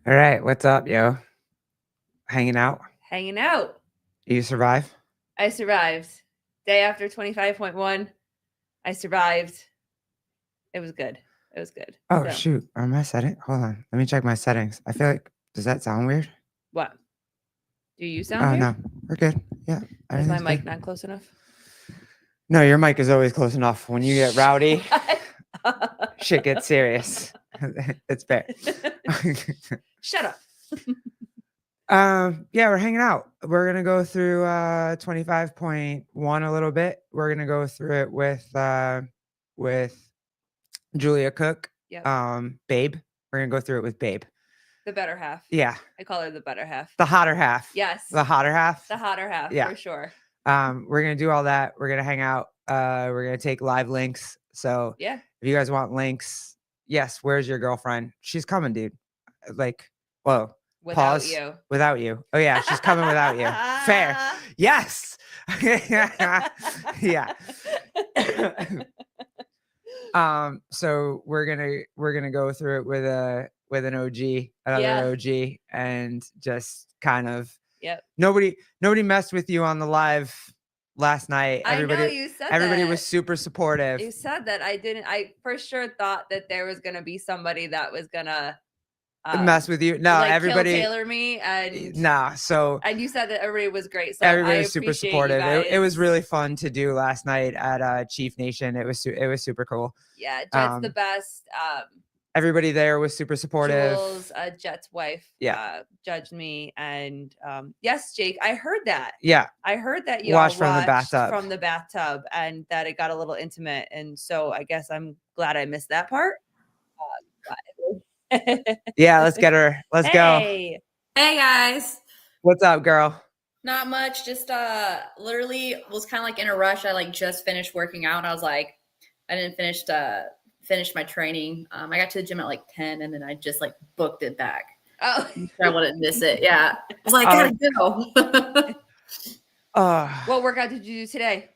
All right, what's up, yo? Hanging out? Hanging out. You survive? I survived. Day after 25.1, I survived. It was good. It was good. Oh, So, shoot. Are my settings? Hold on. Let me check my settings. I feel like, does that sound weird? what? Do you sound Oh, weird? no. We're good. Yeah. Is my everything's mic good. not close enough? No, your mic is always close enough. When you get rowdy, shit gets serious. It's fair. Shut up. Yeah, we're hanging out. We're gonna go through 25.1 a little bit. We're gonna go through it with Julia Cook. Yep. Babe. We're gonna go through it with Babe. The better half. Yeah. I call her the better half. The hotter half. Yes. The hotter half. The hotter half, Yeah. for sure. We're gonna do all that. We're gonna hang out. We're gonna take live links. So yeah, if you guys want links, yes. Where's your girlfriend? She's coming, dude. Like, whoa. Without Pause. you. Without you. Oh yeah, she's coming without you. Fair. Yes. Yeah. So we're gonna go through it with an OG, another OG, and just kind of nobody messed with you on the live last night. Everybody, I know you said everybody that. Was super supportive. You said that. I for sure thought that there was gonna be somebody that was gonna mess with you. No, like everybody Taylor me and so and you said that everybody was great. So everybody was super supportive. It was really fun to do last night at Chief Nation. It was super cool. Yeah, Jet's the best. Everybody there was super supportive. Jules, Jet's wife, judged me, and yes, Jake, I heard that. Yeah, I heard that you watched from the bathtub, and that it got a little intimate, and so I guess I'm glad I missed that part. Yeah, let's get her. Let's go. Hey guys. What's up, girl? Not much. Just literally was kind of like in a rush. I like just finished working out. And I was like, I didn't finish my training. I got to the gym at like 10 and then I just like booked it back. Oh, I wouldn't miss it. Yeah. I was like, gotta go. What workout did you do today?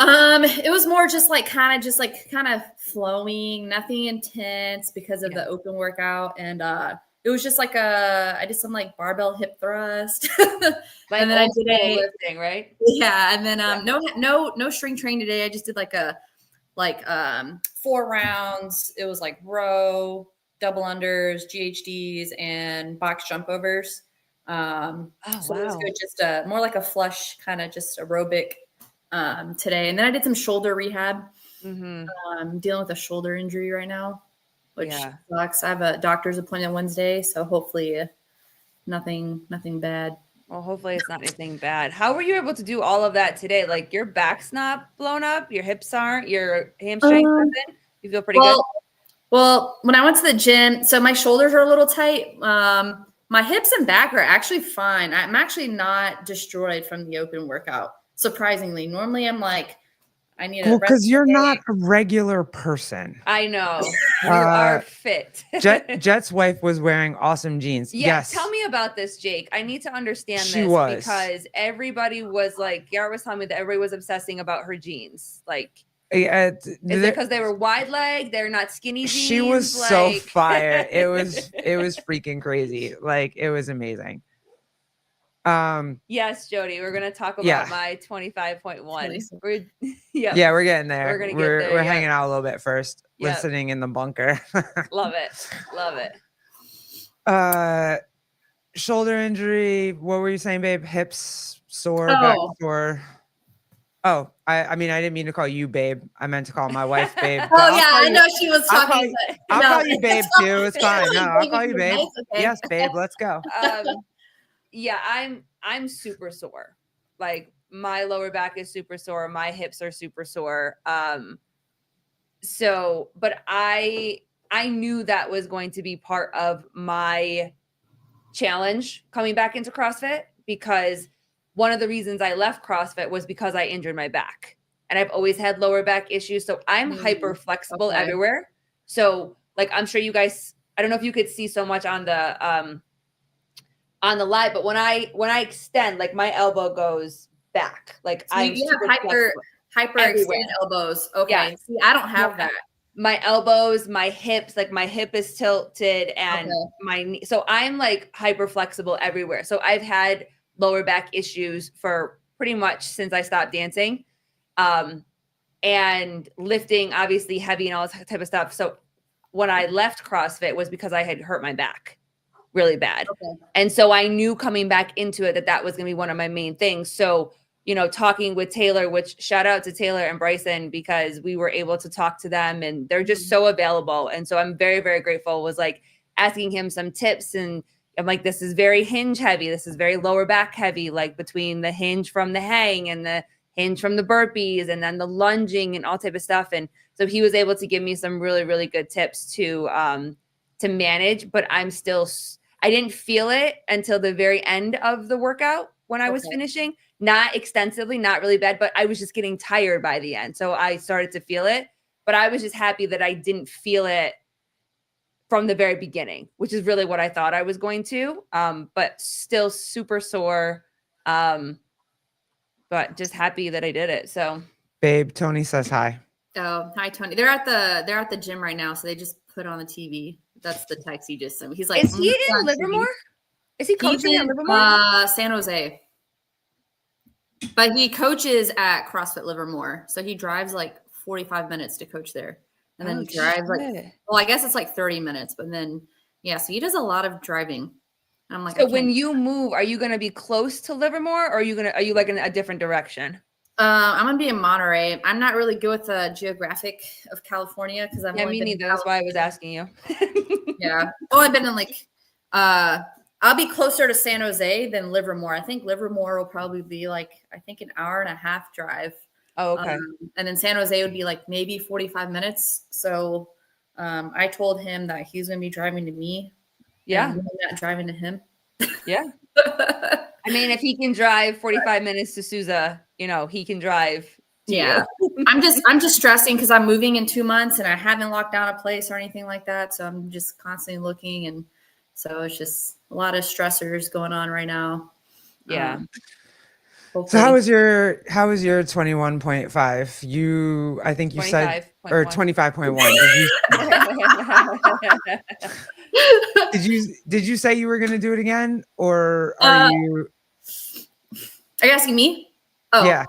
It was more just like kind of flowing, nothing intense because of the open workout. And it was just like I did some like barbell hip thrust. Like, and then I did lifting, right? Yeah. And then no string training today. I just did like 4 rounds. It was like row, double unders, GHDs, and box jump overs. So it was good. Just more like a flush kind of just aerobic today. And then I did some shoulder rehab. I'm dealing with a shoulder injury right now, which sucks. I have a doctor's appointment Wednesday, so hopefully nothing bad. Well, hopefully it's not anything bad. How were you able to do all of that today? Like your back's not blown up, your hips aren't, your hamstrings nothing? You feel pretty good? Well, when I went to the gym, so my shoulders are a little tight. My hips and back are actually fine. I'm actually not destroyed from the open workout. Surprisingly, normally I'm like, I need a because you're not a regular person. I know. You are fit. Jet's wife was wearing awesome jeans. Yes. Tell me about this, Jake. I need to understand this because everybody was like, Yara was telling me that everybody was obsessing about her jeans. Like, is it because they were wide leg? They're not skinny jeans. She was so fire. It was freaking crazy. Like, it was amazing. Yes, Jody, we're gonna talk about my 25.1. We're getting there. We're gonna get there. We're hanging out a little bit first, listening in the bunker. Love it. Shoulder injury. What were you saying, babe? Hips sore, back sore. Oh, I mean, I didn't mean to call you babe. I meant to call my wife babe. I know she was talking. I'll call you babe too. It's fine. No, I'll call you babe. Okay. Yes, babe. Let's go. Yeah, I'm super sore. Like my lower back is super sore. My hips are super sore. But I knew that was going to be part of my challenge coming back into CrossFit, because one of the reasons I left CrossFit was because I injured my back, and I've always had lower back issues. So I'm hyper flexible everywhere. So like, I'm sure you guys, I don't know if you could see so much on the live, but when I extend, like my elbow goes back. Like so you have hyper extended elbows. Okay. Yeah. See, I don't have that. my elbows, my hips, like my hip is tilted and my knee. So I'm like hyper flexible everywhere. So I've had lower back issues for pretty much since I stopped dancing. And lifting obviously heavy and all this type of stuff. So when I left CrossFit was because I had hurt my back really bad. And so I knew coming back into it that was going to be one of my main things. So, you know, talking with Taylor, which shout out to Taylor and Bryson, because we were able to talk to them and they're just so available. And so I'm very, very grateful. Was like asking him some tips, and I'm like, this is very hinge heavy. This is very lower back heavy, like between the hinge from the hang and the hinge from the burpees and then the lunging and all type of stuff. And so he was able to give me some really, really good tips to manage, but I didn't feel it until the very end of the workout when I was finishing, not extensively, not really bad, but I was just getting tired by the end. So I started to feel it, but I was just happy that I didn't feel it from the very beginning, which is really what I thought I was going to, but still super sore. But just happy that I did it. So, babe, Tony says hi. Oh, hi, Tony. They're at the gym right now, so they just put on the TV. That's the text he just sent me. He's like, is he in Livermore? Is he coaching at Livermore? San Jose. But he coaches at CrossFit Livermore, so he drives like 45 minutes to coach there, and then drives I guess it's like 30 minutes, but then so he does a lot of driving. I'm like, so when you move, are you going to be close to Livermore, or are you like in a different direction? I'm going to be in Monterey. I'm not really good with the geographic of California because I've only me neither. That's why I was asking you. I've been in like, I'll be closer to San Jose than Livermore. I think Livermore will probably be like, I think an hour and a half drive. Oh, okay. And then San Jose would be like maybe 45 minutes. So I told him that he's going to be driving to me. Yeah. I'm not driving to him. Yeah. I mean, if he can drive 45 minutes to Sousa, you know, he can drive. I'm just stressing because I'm moving in 2 months and I haven't locked down a place or anything like that. So I'm just constantly looking. And so it's just a lot of stressors going on right now. Yeah. So how was your 21.5? I think you said, or 25.1. Did you say you were going to do it again, or are you? Are you asking me? Oh yeah.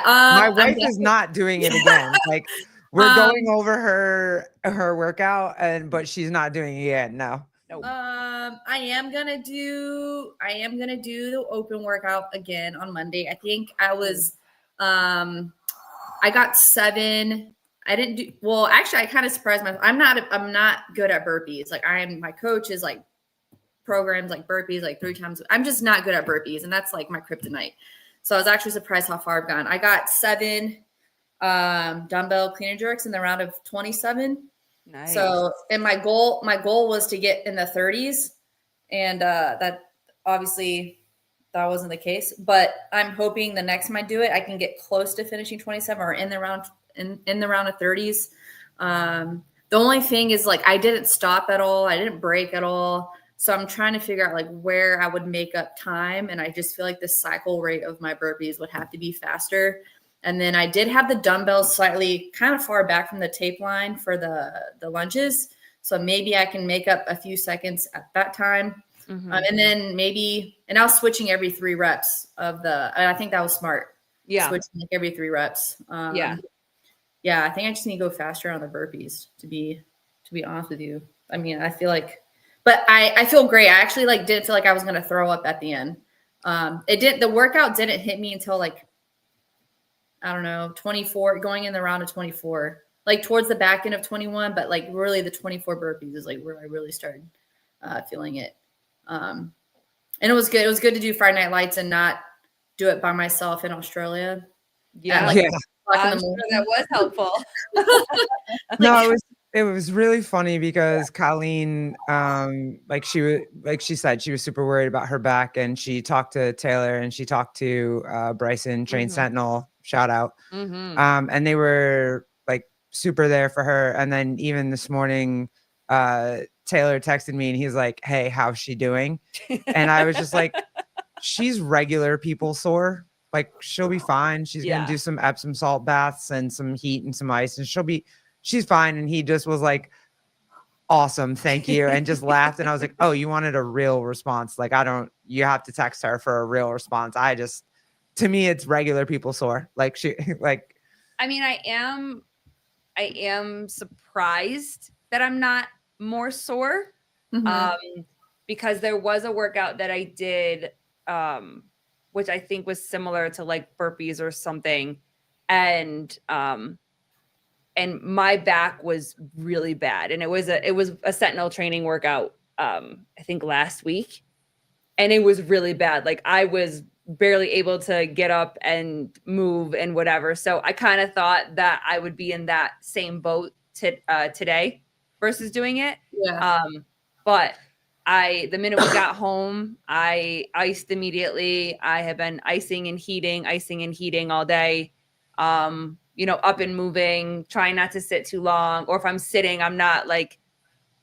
My wife is not doing it again. Like we're going over her workout, but she's not doing it again. No. I am gonna do the open workout again on Monday. I think I was I got 7. I didn't do well. Actually, I kind of surprised myself. I'm not good at burpees. Like my coach is like programs like burpees like 3 times. I'm just not good at burpees, and that's like my kryptonite. So I was actually surprised how far I've gone. I got 7 dumbbell clean and jerks in the round of 27. Nice. So, and my goal was to get in the 30s, and that obviously that wasn't the case. But I'm hoping the next time I do it, I can get close to finishing 27 or in the round of 30s. The only thing is like I didn't stop at all, I didn't break at all. So I'm trying to figure out like where I would make up time, and I just feel like the cycle rate of my burpees would have to be faster. And then I did have the dumbbells slightly kind of far back from the tape line for the lunges. So maybe I can make up a few seconds at that time. Mm-hmm. And then and I was switching every 3 reps and I think that was smart. Yeah. Switching like every 3 reps. Yeah, I think I just need to go faster on the burpees to be honest with you. I mean, I feel like, but I feel great. I actually like didn't feel like I was going to throw up at the end. The workout didn't hit me until like, I don't know, 24, going in the round of 24, like towards the back end of 21, but like really the 24 burpees is like where I really started feeling it. And it was good. It was good to do Friday Night Lights and not do it by myself in Australia. Yeah. I'm sure that was helpful. No, it was really funny because Colleen, she said she was super worried about her back, and she talked to Taylor and she talked to Bryson, Train Sentinel, shout out. Mm-hmm. And they were like super there for her. And then even this morning, Taylor texted me and he's like, "Hey, how's she doing?" And I was just like, she's regular people sore. Like she'll be fine. She's going to do some Epsom salt baths and some heat and some ice, and she'll be she's fine. And he just was like, awesome, thank you, and just laughed. And I was like, oh, you wanted a real response. Like, you have to text her for a real response. To me, it's regular people sore. Like I mean, I am surprised that I'm not more sore. Because there was a workout that I did, which I think was similar to like burpees or something. And my back was really bad. And it was a sentinel training workout, I think last week. And it was really bad. Like I was barely able to get up and move and whatever. So I kind of thought that I would be in that same boat today versus doing it. Yeah. But the minute we got home, I iced immediately. I have been icing and heating all day. Up and moving, trying not to sit too long. Or if I'm sitting, I'm not like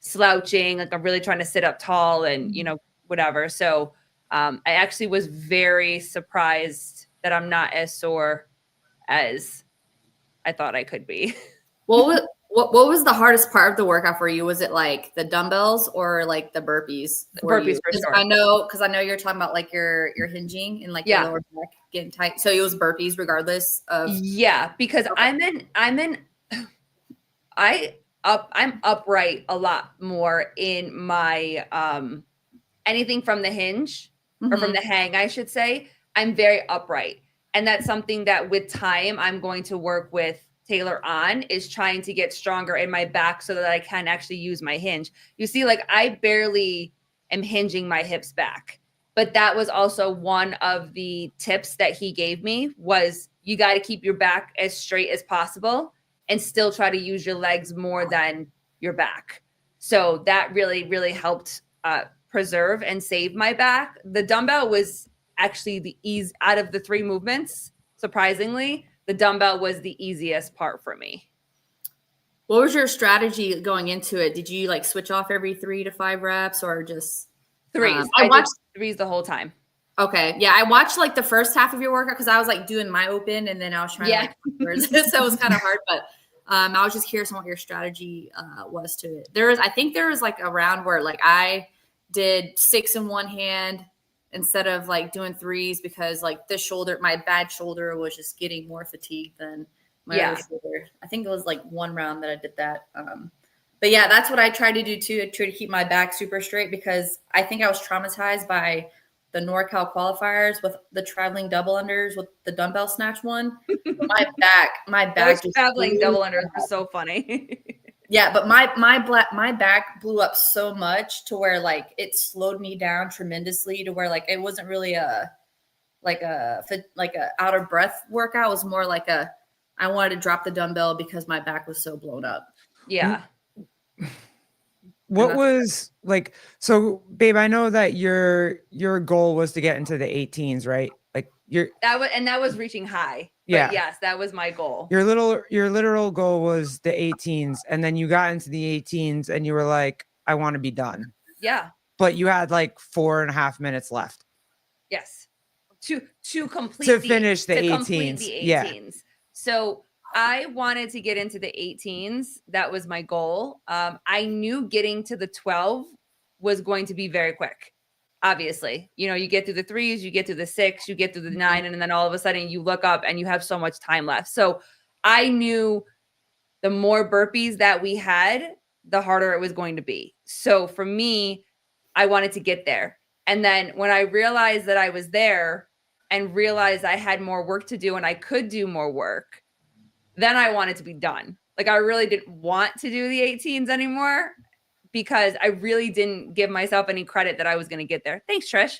slouching, like I'm really trying to sit up tall and, whatever. So I actually was very surprised that I'm not as sore as I thought I could be. What was the hardest part of the workout for you? Was it like the dumbbells or like the burpees? The burpees for sure. I know you're talking about like your hinging and like your lower back getting tight. So it was burpees regardless of. Yeah, because okay. I'm upright a lot more in my anything from the hinge or from the hang, I should say. I'm very upright. And that's something that with time I'm going to work with Taylor on, is trying to get stronger in my back so that I can actually use my hinge. You see, like I barely am hinging my hips back, but that was also one of the tips that he gave me was you got to keep your back as straight as possible and still try to use your legs more than your back. So that really, really helped preserve and save my back. The dumbbell was actually the ease out of the 3 movements. Surprisingly, the dumbbell was the easiest part for me. What was your strategy going into it? Did you like switch off every 3 to 5 reps or just 3s? I watched 3s the whole time. Okay. Yeah. I watched like the first half of your workout because I was like doing my open and then I was trying to so it was kind of hard, but I was just curious on what your strategy was to it. I think there was like a round where like I did 6 in one hand instead of like doing 3s because like my bad shoulder was just getting more fatigued than my other shoulder. I think it was like one round that I did that. But yeah, that's what I tried to do too. I tried to keep my back super straight because I think I was traumatized by the NorCal qualifiers with the traveling double unders with the dumbbell snatch one. my back. Those traveling double unders were so funny. Yeah, but my back blew up so much to where like it slowed me down tremendously to where like it wasn't really a out of breath workout. It was more like I wanted to drop the dumbbell because my back was so blown up. Yeah. What was like, so babe, I know that your goal was to get into the 18s, right? Like that was reaching high. Yeah. But yes, that was my goal. Your literal goal was the 18s, and then you got into the 18s and you were like, I want to be done. Yeah. But you had like 4.5 minutes left. Yes. To finish the 18s. Yeah. So I wanted to get into the 18s. That was my goal. I knew getting to the 12 was going to be very quick. Obviously, you get through the 3s, you get through the 6, you get through the 9, and then all of a sudden you look up and you have so much time left. So I knew the more burpees that we had, the harder it was going to be. So for me, I wanted to get there. And then when I realized that I was there and realized I had more work to do and I could do more work, then I wanted to be done. Like I really didn't want to do the 18s anymore because I really didn't give myself any credit that I was going to get there. Thanks, Trish.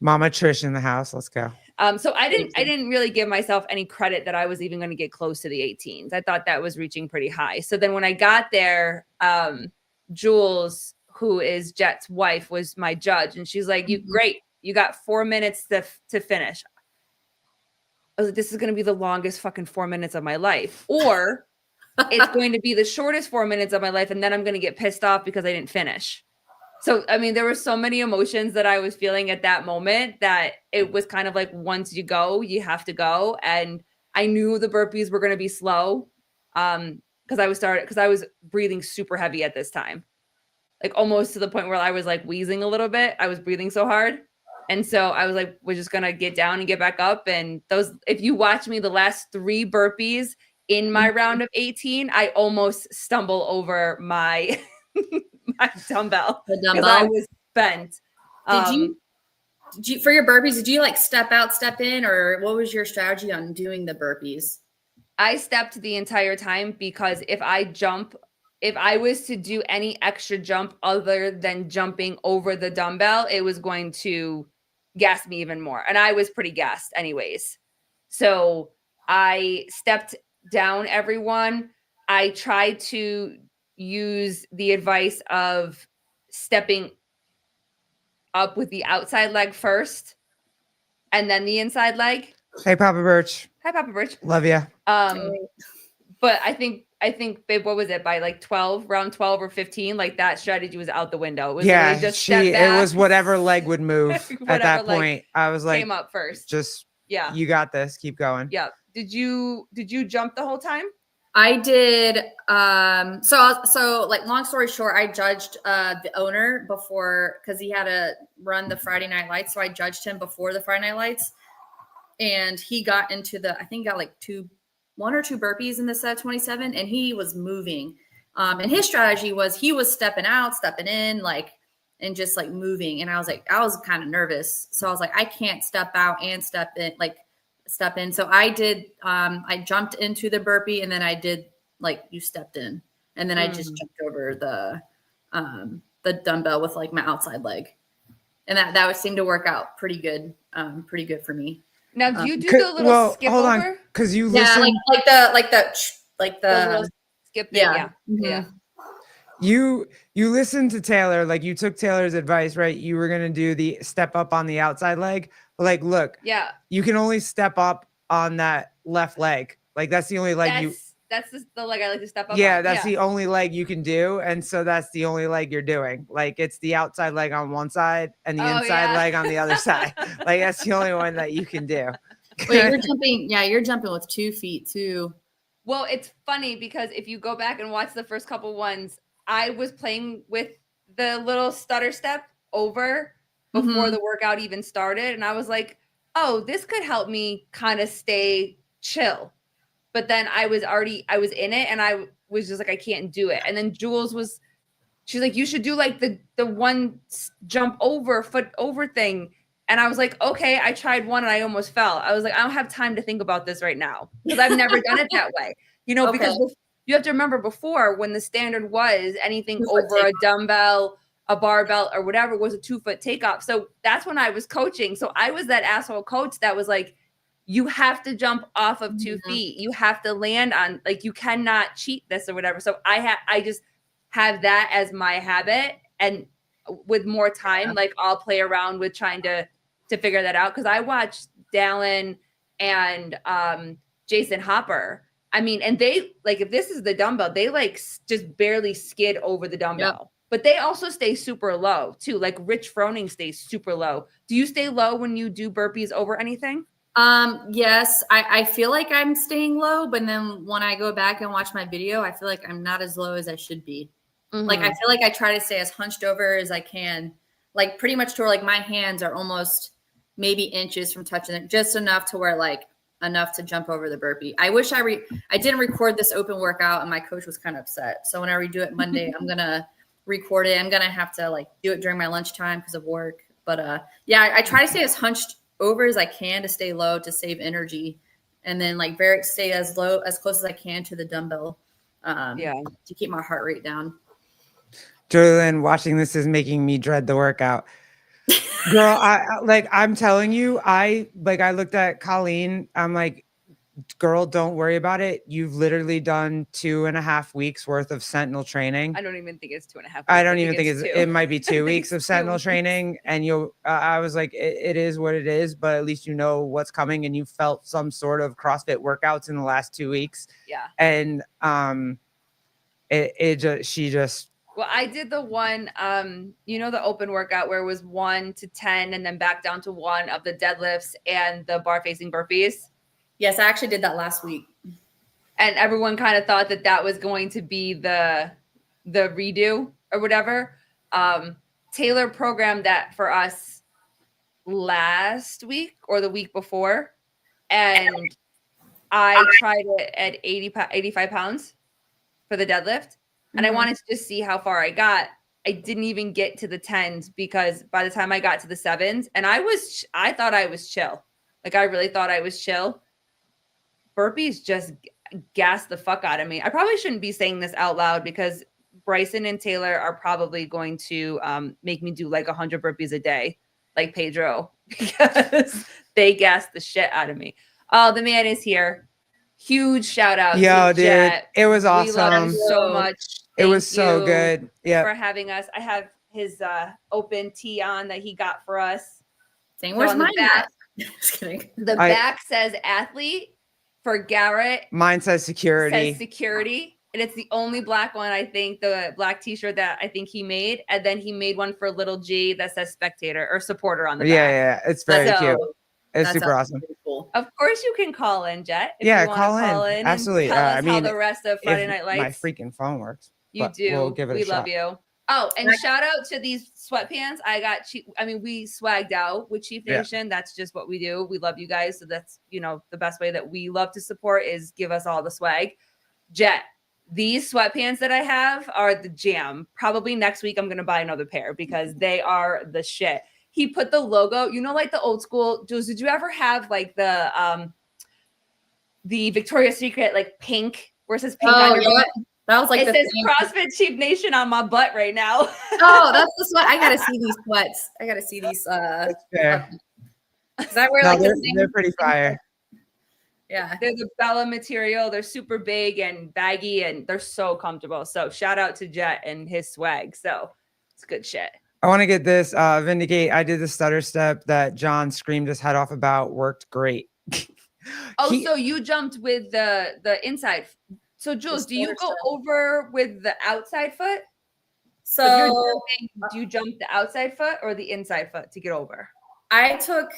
Mama Trish in the house. Let's go. So I didn't really give myself any credit that I was even going to get close to the 18s. I thought that was reaching pretty high. So then when I got there, Jules, who is Jet's wife, was my judge. And she's like, great. You got 4 minutes to finish. I was like, this is going to be the longest fucking 4 minutes of my life. Or it's going to be the shortest 4 minutes of my life. And then I'm going to get pissed off because I didn't finish. So, I mean, there were so many emotions that I was feeling at that moment that it was kind of like, once you go, you have to go. And I knew the burpees were going to be slow. because I was breathing super heavy at this time, like almost to the point where I was like wheezing a little bit. I was breathing so hard. And so I was like, we're just going to get down and get back up. And if you watch me, the last 3 burpees in my round of 18, I almost stumble over my, my dumbbell. The dumbbell. Because I was bent. Did you, for your burpees, did you like step out, step in, or what was your strategy on doing the burpees? I stepped the entire time because if I was to do any extra jump other than jumping over the dumbbell, it was going to gas me even more. And I was pretty gassed anyways. So I stepped down everyone. I tried to use the advice of stepping up with the outside leg first and then the inside leg. Hey, Papa Birch. Hi, Papa Birch. Love you. But I think, babe, what was it, by like round 12 or 15? Like that strategy was out the window. It was just it was whatever leg would move at that point. I was like, came up first. Just, you got this. Keep going. Yeah. Did you jump the whole time? I did. So like, long story short, I judged the owner before, because he had to run the Friday Night Lights. So I judged him before the Friday Night Lights, and he got into I think got like 1 or 2 burpees in the set 27, and he was moving. And his strategy was he was stepping out, stepping in, like, and just like moving. And I was kind of nervous. So I was like, I can't step out and step in. So I did, I jumped into the burpee, and then I did like you stepped in, and then I just jumped over the dumbbell with like my outside leg. And that would seem to work out pretty good for me. Now, do you do the little skip hold over? on, because you listen. Like the skip thing. Yeah. Mm-hmm. Yeah. You listened to Taylor, like you took Taylor's advice, right? You were going to do the step up on the outside leg. But like, look, you can only step up on that left leg. Like that's the only leg that's the leg I like to step up on. That's the only leg you can do. And so that's the only leg you're doing. Like it's the outside leg on one side and the inside leg on the other side. Like that's the only one that you can do. Wait, you're jumping with 2 feet too. Well, it's funny because if you go back and watch the first couple ones, I was playing with the little stutter step over before the workout even started. And I was like, oh, this could help me kind of stay chill. But then I was in it, and I was just like, I can't do it. And then Jules she's like, you should do like the one jump over, foot over thing. And I was like, okay, I tried one and I almost fell. I was like, I don't have time to think about this right now because I've never done it that way, because you have to remember before when the standard was anything over a dumbbell, a barbell or whatever was a 2-foot takeoff. So that's when I was coaching. So I was that asshole coach that was like, you have to jump off of 2 feet. You have to land on, like, you cannot cheat this or whatever. So I just have that as my habit. And with more time, like I'll play around with trying to figure that out. Cause I watched Dallin and Jason Hopper. I mean, and they like, if this is the dumbbell, they like just barely skid over the dumbbell, but they also stay super low too. Like Rich Froning stays super low. Do you stay low when you do burpees over anything? Yes, I feel like I'm staying low, but then when I go back and watch my video, I feel like I'm not as low as I should be. Like, I feel like I try to stay as hunched over as I can, like pretty much to where like my hands are almost maybe inches from touching it, just enough to where like enough to jump over the burpee. I wish I didn't record this open workout, and my coach was kind of upset. So when I redo it Monday, I'm going to record it. I'm going to have to like do it during my lunchtime because of work. But I try to stay as hunched over as I can to stay low, to save energy, and then like stay as close as I can to the dumbbell to keep my heart rate down. Julian, watching this is making me dread the workout. Girl, I'm telling you, I looked at Colleen. I'm like, girl, don't worry about it. You've literally done 2.5 weeks worth of Sentinel training. I don't even think it's 2.5 weeks. I don't even think it might be 2 weeks of Sentinel training. And I was like, it is what it is, but at least you know what's coming, and you felt some sort of CrossFit workouts in the last 2 weeks. Yeah. And she just. Well, I did the one, the open workout where it was 1 to 10 and then back down to 1 of the deadlifts and the bar facing burpees. Yes, I actually did that last week. and everyone kind of thought that was going to be the redo or whatever. Taylor programmed that for us last week or the week before, and I tried it at 85 pounds for the deadlift, and I wanted to just see how far I got. I didn't even get to the 10s because by the time I got to the 7s, and I thought I was chill. Like, I really thought I was chill. Burpees just gassed the fuck out of me. I probably shouldn't be saying this out loud because Bryson and Taylor are probably going to make me do like 100 burpees a day, like Pedro, because they gassed the shit out of me. Oh, the man is here. Huge shout out to dude. Jet. It was awesome. We love him so much. It was so good. Yeah. For having us. I have his open tee on that he got for us. Saying, where's mine at? Just kidding. The back says athlete. For Garrett, mine says security. And it's the only black one, I think, the black t-shirt that I think he made. And then he made one for little G that says spectator or supporter on the back. Yeah. It's very cute. It's super awesome. Cool. Of course you can call in, Jet. If you call in. Absolutely. I mean, how the rest of Friday Night Lights. My freaking phone works. You do. We'll give it we a shot. Love you. Oh, and shout out to these sweatpants. I got we swagged out with Chief Nation. Yeah. That's just what we do. We love you guys. So that's, the best way that we love to support is give us all the swag. Jet, these sweatpants that I have are the jam. Probably next week I'm going to buy another pair because they are the shit. He put the logo, like the old school. Jules, did you ever have like the Victoria's Secret, like pink, where it says pink on your butt? That was like it says CrossFit Chief Nation on my butt right now. Oh, that's the sweat. I gotta see these sweats. I gotta see these. That's fair. Because I wear like they're pretty fire. Yeah, they're the Bella material. They're super big and baggy, and they're so comfortable. So shout out to Jet and his swag. So it's good shit. I want to get this Vindicate. I did the stutter step that John screamed his head off about. Worked great. So you jumped with the inside. So Jules, do you go over with the outside foot? So do you jump the outside foot or the inside foot to get over? I took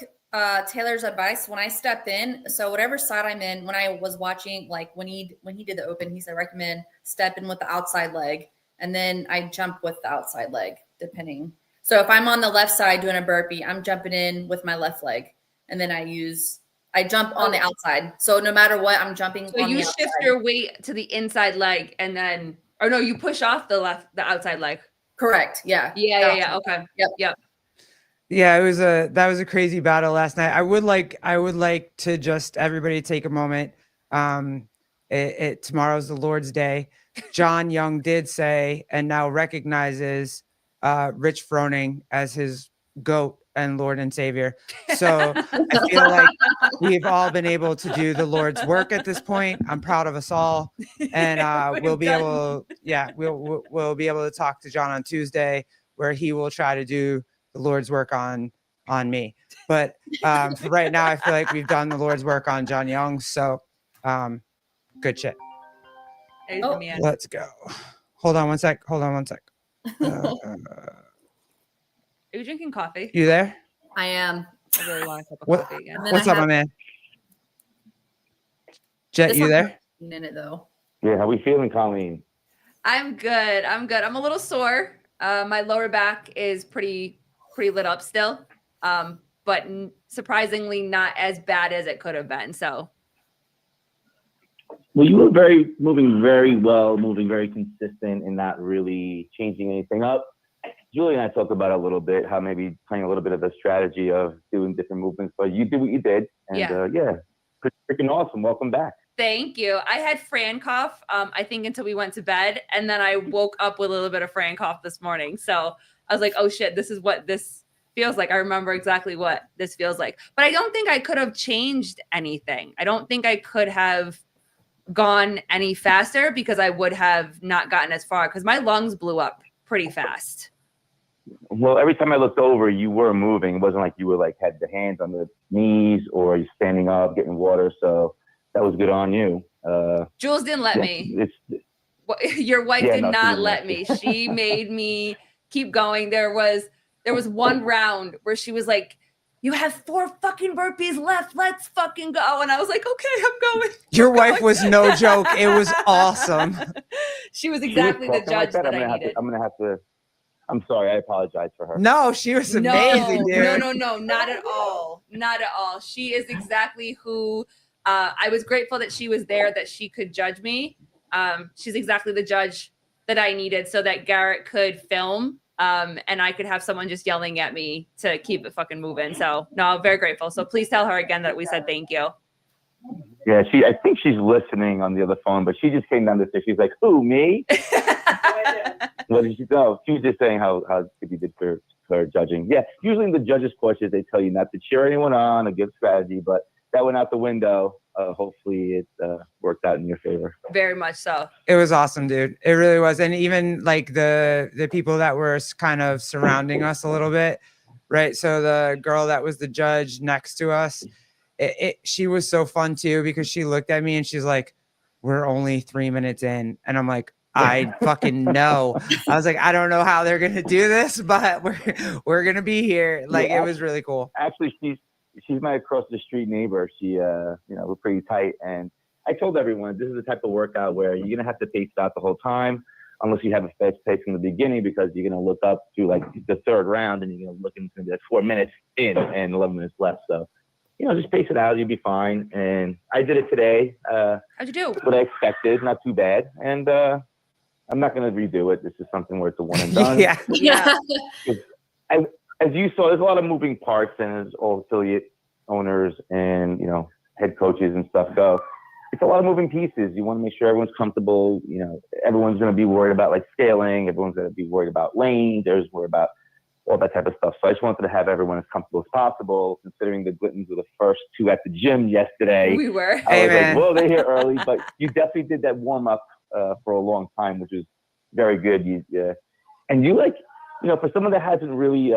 Taylor's advice when I stepped in. So whatever side I'm in, when I was watching, like when he did the open, he said recommend step in with the outside leg, and then I jump with the outside leg, depending. So if I'm on the left side doing a burpee, I'm jumping in with my left leg, and then I jump on the outside. So no matter what, I'm jumping. So you shift your weight to the inside leg, and then, or no, you push off the outside leg. Correct. Yeah. Yeah. Okay. Yep. Yeah, that was a crazy battle last night. I would like to just everybody take a moment. Tomorrow's the Lord's Day. John Young did say and now recognizes Rich Froning as his GOAT and Lord and Savior. So I feel like we've all been able to do the Lord's work at this point. I'm proud of us all, and we'll be able to talk to John on Tuesday, where he will try to do the Lord's work on me. But for right now, I feel like we've done the Lord's work on John Young. So good shit. Let's go. Hold on one sec. Are you drinking coffee? You there? I am. I really want a cup of coffee again. What's up, my man? Jet, you there? In it though. Yeah, how we feeling, Colleen? I'm good. I'm a little sore. My lower back is pretty lit up still, but surprisingly not as bad as it could have been. So. Well, you were moving very well, moving very consistent, and not really changing anything up. Julie and I talked about it a little bit, how maybe playing a little bit of a strategy of doing different movements, but you did what you did. And pretty freaking awesome. Welcome back. Thank you. I had Fran cough, I think until we went to bed. And then I woke up with a little bit of Fran cough this morning. So I was like, oh shit, this is what this feels like. I remember exactly what this feels like, but I don't think I could have changed anything. I don't think I could have gone any faster because I would have not gotten as far because my lungs blew up pretty fast. Well, every time I looked over, you were moving. It wasn't like you were had the hands on the knees or you standing up, getting water. So that was good on you. Jules didn't let me. Your wife did not let me. She made me keep going. There was one round where she was like, you have 4 fucking burpees left. Let's fucking go. And I was like, okay, I'm going. Your wife was no joke. It was awesome. She was exactly the judge that I needed. I'm gonna have to. I'm sorry. I apologize for her. No, she was amazing, dude. No, not at all. Not at all. She is exactly who I was grateful that she was there, that she could judge me. She's exactly the judge that I needed so that Garrett could film and I could have someone just yelling at me to keep it fucking moving. So no, I'm very grateful. So please tell her again that we said thank you. Yeah, I think she's listening on the other phone, but she just came down to say, she's like, who, me? What did she know? She was just saying how good you did for her judging. Yeah, usually in the judges' courses, they tell you not to cheer anyone on or give strategy, but that went out the window. Hopefully it worked out in your favor. Very much so. It was awesome, dude. It really was. And even like the people that were kind of surrounding us a little bit, right? So the girl that was the judge next to us, she was so fun too, because she looked at me and she's like, we're only 3 minutes in. And I'm like, I fucking know. I was like, I don't know how they're going to do this, but we're going to be here. Like, yeah, it was really cool. Actually, she's my across the street neighbor. She, we're pretty tight. And I told everyone, this is the type of workout where you're going to have to pace it out the whole time, unless you have a fast pace in the beginning, because you're going to look up to like the 3rd round and you're going to look into like 4 minutes in and 11 minutes left. So, just pace it out. You'll be fine. And I did it today. How'd you do? What I expected, not too bad. And I'm not going to redo it. This is something where it's a one and done. Yeah. As you saw, there's a lot of moving parts, and as all affiliate owners and head coaches and stuff go, it's a lot of moving pieces. You want to make sure everyone's comfortable. Everyone's going to be worried about like scaling. Everyone's going to be worried about lanes. There's worried about all that type of stuff. So I just wanted to have everyone as comfortable as possible, considering the Glittons were the first 2 at the gym yesterday. We were. I was like, well, they're here early, but you definitely did that warm up for a long time, which is very good. And you like, for someone that hasn't really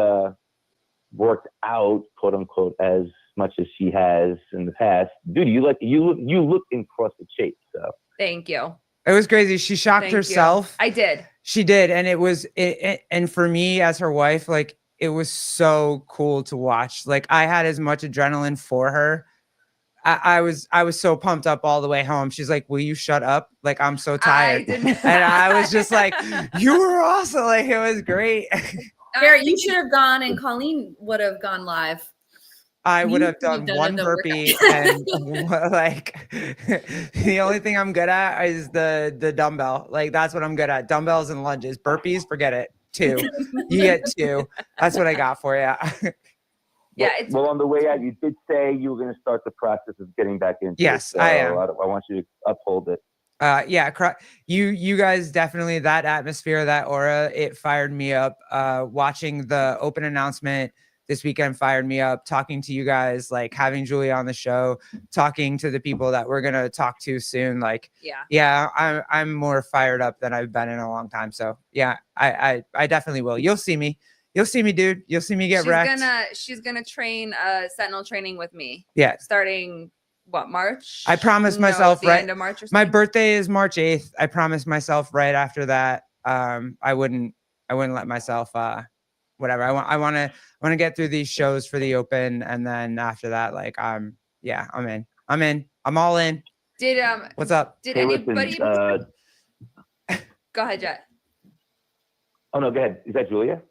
worked out, quote unquote, as much as she has in the past, dude, you look in CrossFit shape. So thank you. It was crazy. She shocked herself. I did. She did. And it was, and for me as her wife, like, it was so cool to watch. Like, I had as much adrenaline for her. I was so pumped up all the way home. She's like, will you shut up? Like, I'm so tired. And I was just like, you were awesome. Like, it was great. Barry, you should have gone, and Colleen would have gone live. I would have done one burpee and like the only thing I'm good at is the dumbbell. Like, that's what I'm good at. Dumbbells and lunges. Burpees, forget it. 2. You get 2. That's what I got for you. Yeah. Well, on the way out, you did say you were going to start the process of getting back into it. Yes, So I am. I want you to uphold it. You guys definitely, that atmosphere, that aura, it fired me up. Watching the open announcement this weekend fired me up. Talking to you guys, like having Julia on the show, talking to the people that we're gonna talk to soon. Like, I'm more fired up than I've been in a long time. So yeah, I definitely will. You'll see me, dude. You'll see me get wrecked. She's gonna train Sentinel training with me. Yeah, starting what, March? I promised myself the right end of March or my birthday is March 8th. I promised myself right after that I wouldn't let myself whatever. I want to get through these shows for the open, and then after that, like, I'm in. I'm all in. What's up? Did anybody go ahead, Jet? Oh no, go ahead. Is that Julia?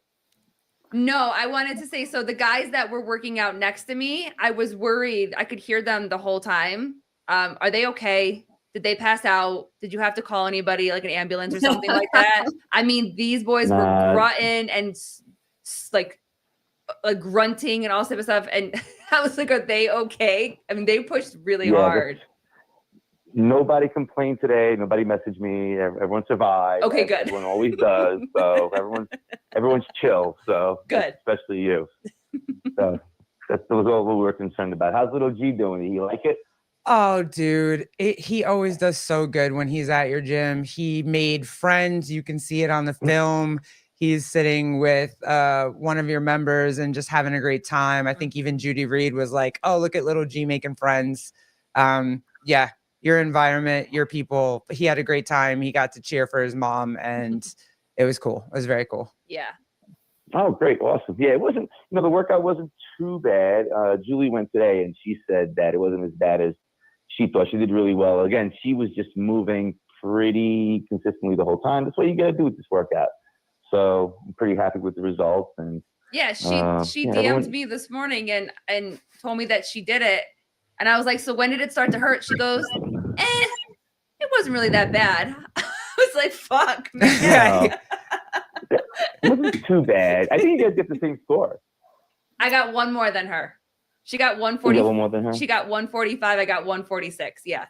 No, I wanted to say, so the guys that were working out next to me, I was worried. I could hear them the whole time. Are they okay? Did they pass out? Did you have to call anybody, like an ambulance or something like that? I mean, these boys were grunting and like grunting and all type of stuff. And I was like, are they okay? I mean, they pushed really hard. Nobody complained today. Nobody messaged me. Everyone survived. Okay, good. Everyone always does. So everyone's chill. So good, especially you. So that was all we were concerned about. How's little G doing? Do you like it? Oh, dude, he always does so good when he's at your gym. He made friends. You can see it on the film. He's sitting with one of your members and just having a great time. I think even Judy Reed was like, oh, look at little G making friends. Yeah. Your environment, your people. He had a great time. He got to cheer for his mom, and it was cool. It was very cool. Yeah. Oh, great. Awesome. Yeah, it wasn't, the workout wasn't too bad. Julie went today and she said that it wasn't as bad as she thought. She did really well. Again, she was just moving pretty consistently the whole time. That's what you got to do with this workout. So I'm pretty happy with the results. And yeah, she DM'd me this morning and told me that she did it. And I was like, so when did it start to hurt? She goes, it wasn't really that bad. I was like, fuck, man. It wasn't too bad. I think you guys get the same score. I got one more than her. She got 140. You got one more than her? She got 145. I got 146. Yeah.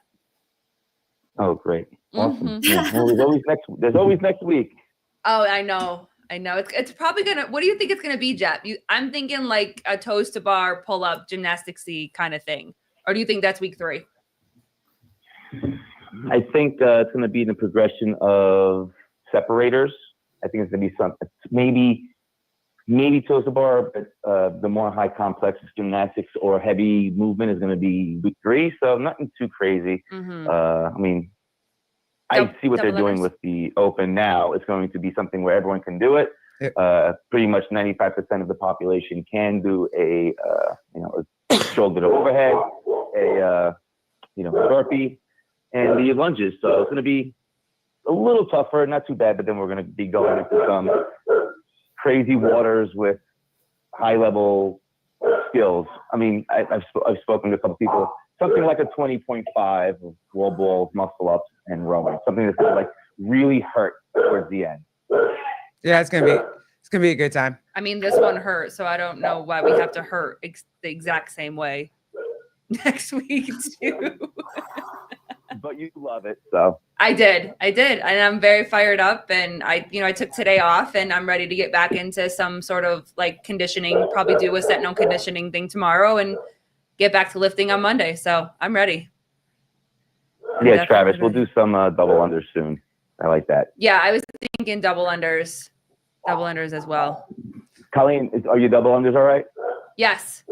Oh, great. Awesome. Yeah. Well, there's always next week. Oh, I know. It's probably gonna. What do you think it's gonna be, Jeff? I'm thinking like a toes to bar, pull up, gymnastics-y kind of thing. Or do you think that's week 3? I think it's going to be in the progression of separators. I think it's going to be something, maybe toes to bar, but the more high complex gymnastics or heavy movement is going to be week 3. So nothing too crazy. Mm-hmm. I mean, I see what they're doing with the open now. It's going to be something where everyone can do it. Yep. Pretty much 95% of the population can do a shoulder to overhead, a burpee, and the lunges. So it's going to be a little tougher, not too bad, but then we're going to be going into some crazy waters with high level skills. I mean, I've spoken to a couple people, something like a 20.5 of wall balls, muscle ups, and rowing, something that's going to like really hurt towards the end. Yeah, it's going to be a good time. I mean, this one hurt, so I don't know why we have to hurt the exact same way next week too. But you love it, so. I did, and I'm very fired up. And I took today off, and I'm ready to get back into some sort of like conditioning. Probably do a set no conditioning thing tomorrow, and get back to lifting on Monday. So I'm ready. Yeah, Travis, we'll do some double unders soon. I like that. Yeah, I was thinking double unders as well. Colleen, are you double unders all right? Yes.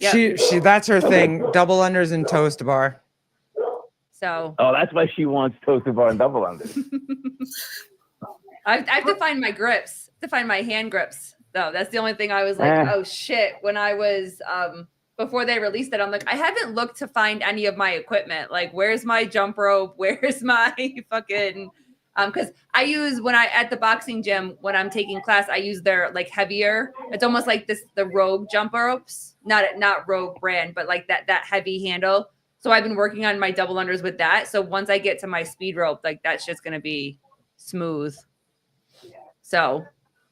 Yep. She that's her thing. Double unders and toes to bar. So. Oh, that's why she wants toes to bar and double unders. I have to find my grips, to find my hand grips. though. That's the only thing I was like, oh shit. When I was before they released it, I'm like, I haven't looked to find any of my equipment. Like, where's my jump rope? Where's my fucking because I use when I at the boxing gym when I'm taking class, I use their like heavier. It's almost like the Rogue jump ropes, not Rogue brand, but like that heavy handle. So I've been working on my double unders with that. So once I get to my speed rope, like that's just gonna be smooth. So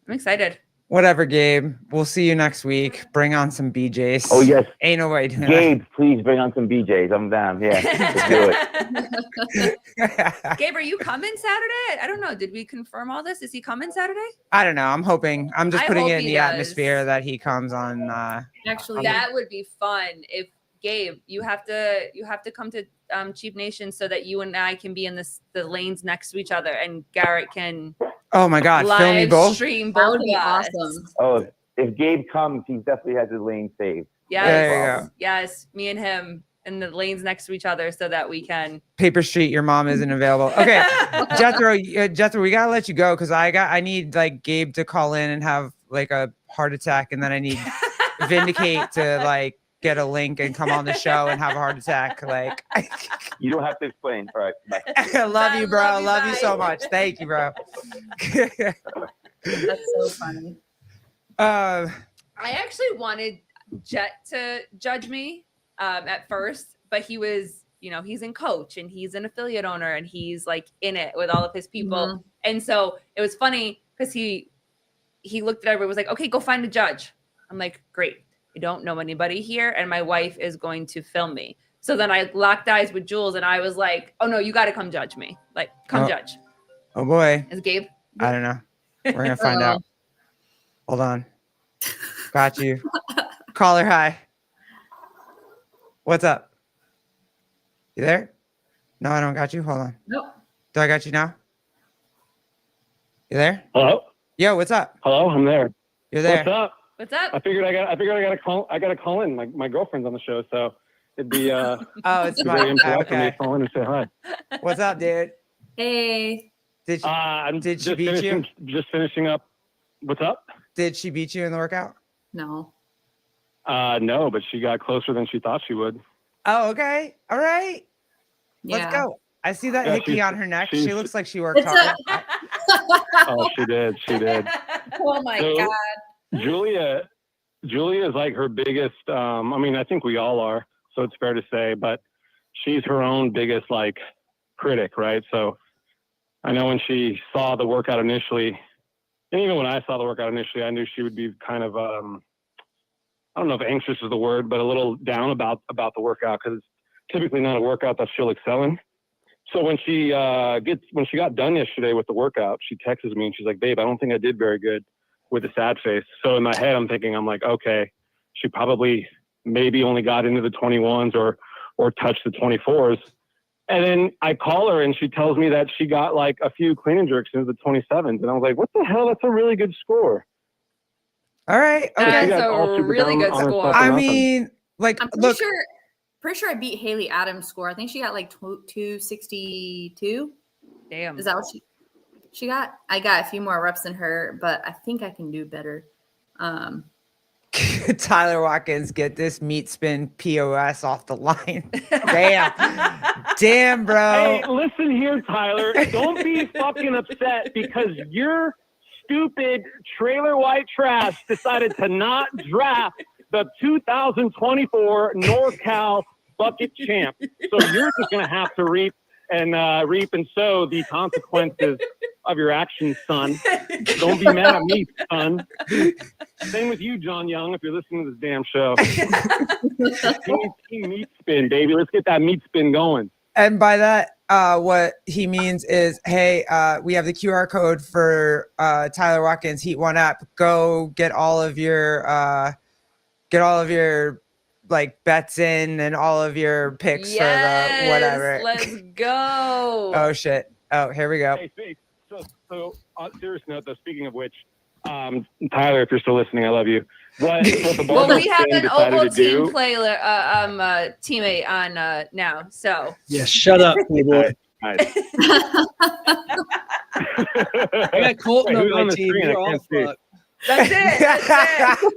I'm excited. Whatever, Gabe. We'll see you next week. Bring on some BJs. Oh, yes. Ain't no way. Gabe, please bring on some BJs. I'm down. Yeah, let's do it. Gabe, are you coming Saturday? I don't know. Did we confirm all this? Is he coming Saturday? I don't know. I'm hoping. I'm just putting it in the does. atmosphere that he comes on. Actually, that would be fun. If Gabe, you have to come to Cheap Nation so that you and I can be in the lanes next to each other, and Garrett can. Oh my God! Film me both. Stream both. That would be awesome. Oh, if Gabe comes, he definitely has his lane saved. Yes, there you go. Yes, me and him in the lanes next to each other so that we can. Paper Street, your mom isn't available. Okay, Jethro, we gotta let you go because I need like Gabe to call in and have like a heart attack, and then I need Vindicate to like get a link and come on the show and have a heart attack. Like you don't have to explain. All right. Bye. I love you, bro. Love you so much. Thank you, bro. That's so funny. I actually wanted Jet to judge me at first, but he was, he's in coach and he's an affiliate owner and he's like in it with all of his people. Mm-hmm. And so it was funny because he looked at everybody, was like, okay, go find a judge. I'm like, great. I don't know anybody here, and my wife is going to film me. So then I locked eyes with Jules, and I was like, oh, no, you got to come judge me. Like, come judge. Oh, boy. Is Gabe? I don't know. We're going to find out. Hold on. Got you. Caller, hi. What's up? You there? No, I don't got you. Hold on. Nope. Do I got you now? You there? Hello? Yo, what's up? Hello, I'm there. You're there. What's up? What's up? I figured I gotta call in. My girlfriend's on the show, so it'd be oh, it's very impolite for me okay. to call in and say hi. What's up, dude? Hey. Did she I'm beat just you? Just finishing up. What's up? Did she beat you in the workout? No. No, but she got closer than she thought she would. Oh, okay. All right. Let's Yeah. go. I see that Yeah, hickey on her neck. She she's- looks like she worked It's hard. Oh, she did. She did. Oh my So, God. Julia is like her biggest. I mean, I think we all are. So it's fair to say, but she's her own biggest like critic, right? So I know when she saw the workout initially, and even when I saw the workout initially, I knew she would be kind of, I don't know if anxious is the word, but a little down about the workout because it's typically not a workout that she'll excel in. So when she got done yesterday with the workout, she texts me and she's like, "Babe, I don't think I did very good," with a sad face. So in my head, I'm like, okay, she probably maybe only got into the 21s or touched the 24s. And then I call her and she tells me that she got like a few clean and jerks into the 27s. And I was like, what the hell? That's a really good score. All right. That's Okay. a really good score. I mean, like, I'm look. pretty sure I beat Haley Adams' score. I think she got like 262. Damn. Is that what she got? I got a few more reps than her, but I think I can do better. Tyler Watkins, get this meat spin POS off the line. Damn, bro. Hey, listen here, Tyler. Don't be fucking upset because your stupid trailer white trash decided to not draft the 2024 NorCal bucket champ. So you're just gonna have to reap and sow the consequences of your actions, son. Don't be mad at me, son. Same with you, John Young, if you're listening to this damn show. Team meat spin, baby. Let's get that meat spin going. And by that, what he means is, hey, we have the QR code for Tyler Watkins Heat One app. Go get all of your like bets in and all of your picks for the whatever. Let's go. Oh shit. Oh, here we go. Hey, so on serious note, though, speaking of which, Tyler, if you're still listening, I love you. What the Well, barbell we have spin an decided Opal to team do? teammate on now. So Yeah, shut up, my boy. Nice. I got Colton Wait, on who's my on the team. screen? I You're all can't see. fucked. that's it.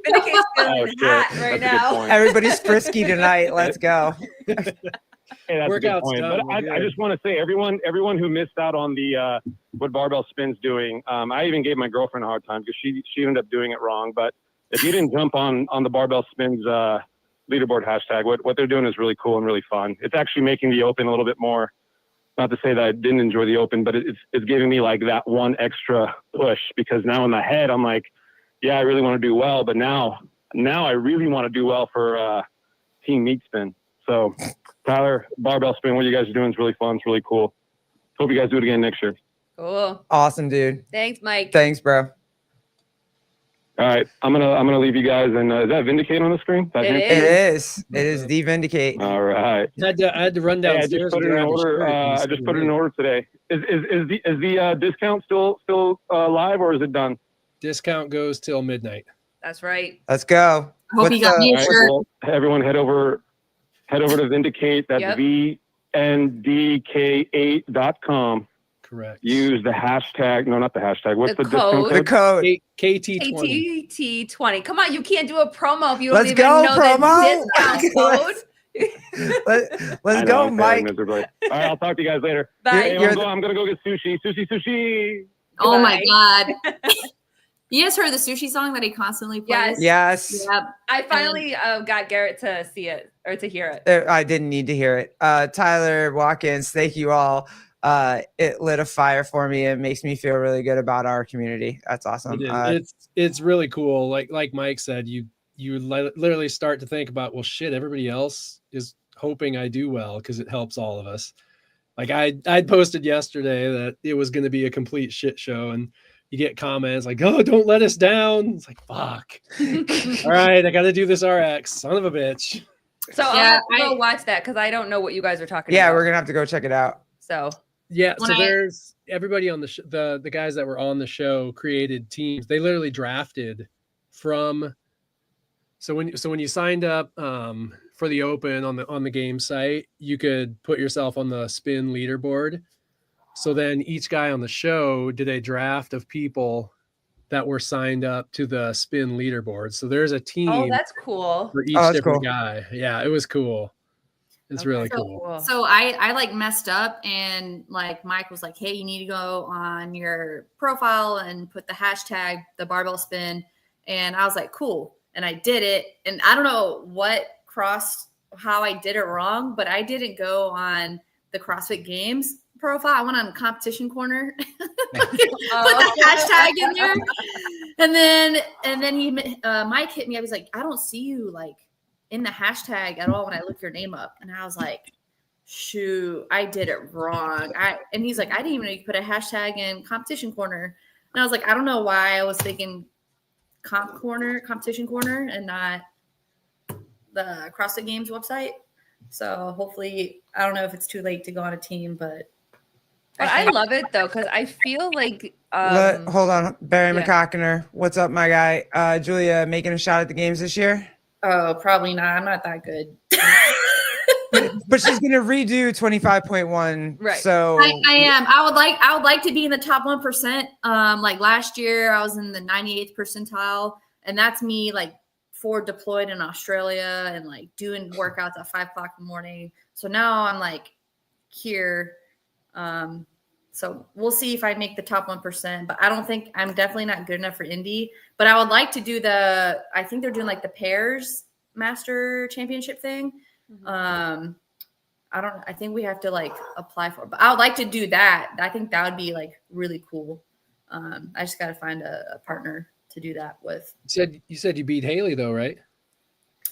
Vindicate's feeling Oh, shit. hot That's right a good now. point. Everybody's frisky tonight. Let's go. Hey, that's a good Workout's point. done. But I just want to say, everyone who missed out on the what barbell spin's doing, I even gave my girlfriend a hard time because she ended up doing it wrong. But if you didn't jump on the barbell spins leaderboard hashtag, what they're doing is really cool and really fun. It's actually making the open a little bit more. Not to say that I didn't enjoy the open, but it's giving me like that one extra push because now in my head I'm like, yeah, I really want to do well, but now I really want to do well for Team Meat Spin. So, Tyler, barbell spin, what you guys are doing is really fun. It's really cool. Hope you guys do it again next year. Cool. Awesome, dude. Thanks, Mike. Thanks, bro. All right, I'm gonna leave you guys. And is that Vindicate on the screen? It It is. It is the Vindicate. All right. I had to run Hey, I downstairs. just put and it in grab a order. shirt. I just put it in order today. Is the discount still live or is it done? Discount goes till midnight. That's right. Let's go. I hope you got me a All right, shirt. well, everyone head over to Vindicate. That's Yep. VNDK8.com. Correct. Use the hashtag. No, not the hashtag. What's The the discount The code? code. KT20. AT20. Come on, you can't do a promo if you Let's don't even go, know promo. the discount code. Let's I know, go, I'm failing Mike. miserably. All right, I'll talk to you guys later. Bye. Hey, You're I'm gonna go get sushi. Sushi. Oh my Goodbye. God. You guys heard the sushi song that he constantly plays? Yes. Yes. Yep. I finally got Garrett to see it or to hear it. I didn't need to hear it. Tyler Watkins, thank you all. It lit a fire for me. It makes me feel really good about our community. That's awesome. It's really cool. Like Mike said, you literally start to think about, well, shit, everybody else is hoping I do well because it helps all of us. Like I'd posted yesterday that it was going to be a complete shit show, and you get comments like, "Oh, don't let us down." It's like, fuck. All right, I got to do this RX. Son of a bitch. So I'll have to go watch that because I don't know what you guys are talking about. Yeah, we're gonna have to go check it out. So yeah, so there's everybody on the guys that were on the show created teams. They literally drafted from. So when you signed up for the open on the game site, you could put yourself on the spin leaderboard. So then each guy on the show did a draft of people that were signed up to the spin leaderboard. So there's a team. Oh, that's cool. For each that's different cool. guy. Yeah, it was cool. It's really cool. So I like messed up, and like Mike was like, hey, you need to go on your profile and put the hashtag, the barbell spin. And I was like, cool. And I did it. And I don't know how I did it wrong, but I didn't go on the CrossFit Games profile. I went on Competition Corner, put the hashtag in there. And then Mike hit me. I was like, I don't see you like in the hashtag at all when I look your name up. And I was like, shoot, I did it wrong. And he's like, I didn't even know you could put a hashtag in Competition Corner. And I was like, I don't know why I was thinking Competition Corner and not the CrossFit Games website. So hopefully, I don't know if it's too late to go on a team, but I love it though, because I feel like hold on, Barry McCockiner. What's up, my guy? Julia making a shot at the games this year? Oh, probably not. I'm not that good. But she's gonna redo 25.1. Right. So I am. I would like to be in the top 1%. Like last year I was in the 98th percentile, and that's me like forward deployed in Australia and like doing workouts at 5 o'clock in the morning. So now I'm like here. So we'll see if I make the top 1%, but I'm definitely not good enough for Indy, but I would like to do I think they're doing like the pairs master championship thing. I think we have to like apply for it, but I would like to do that. I think that would be like really cool. I just got to find a partner to do that with. You said you beat Haley though, right?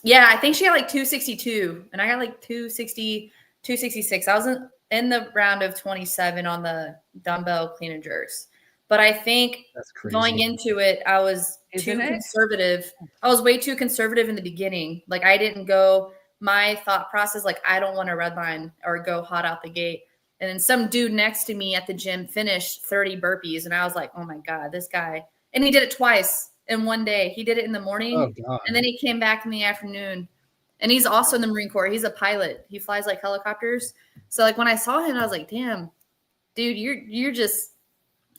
Yeah. I think she had like 262 and I got like 260, 266. I was in the round of 27 on the dumbbell clean and jerks. But I think going into it, I was conservative. I was way too conservative in the beginning. Like I didn't go, my thought process, like I don't want to redline or go hot out the gate. And then some dude next to me at the gym finished 30 burpees. And I was like, oh my God, this guy. And he did it twice in one day. He did it in the morning. And then he came back in the afternoon. And he's also in the Marine Corps. He's a pilot. He flies like helicopters. So like when I saw him, I was like, damn, dude, you're just,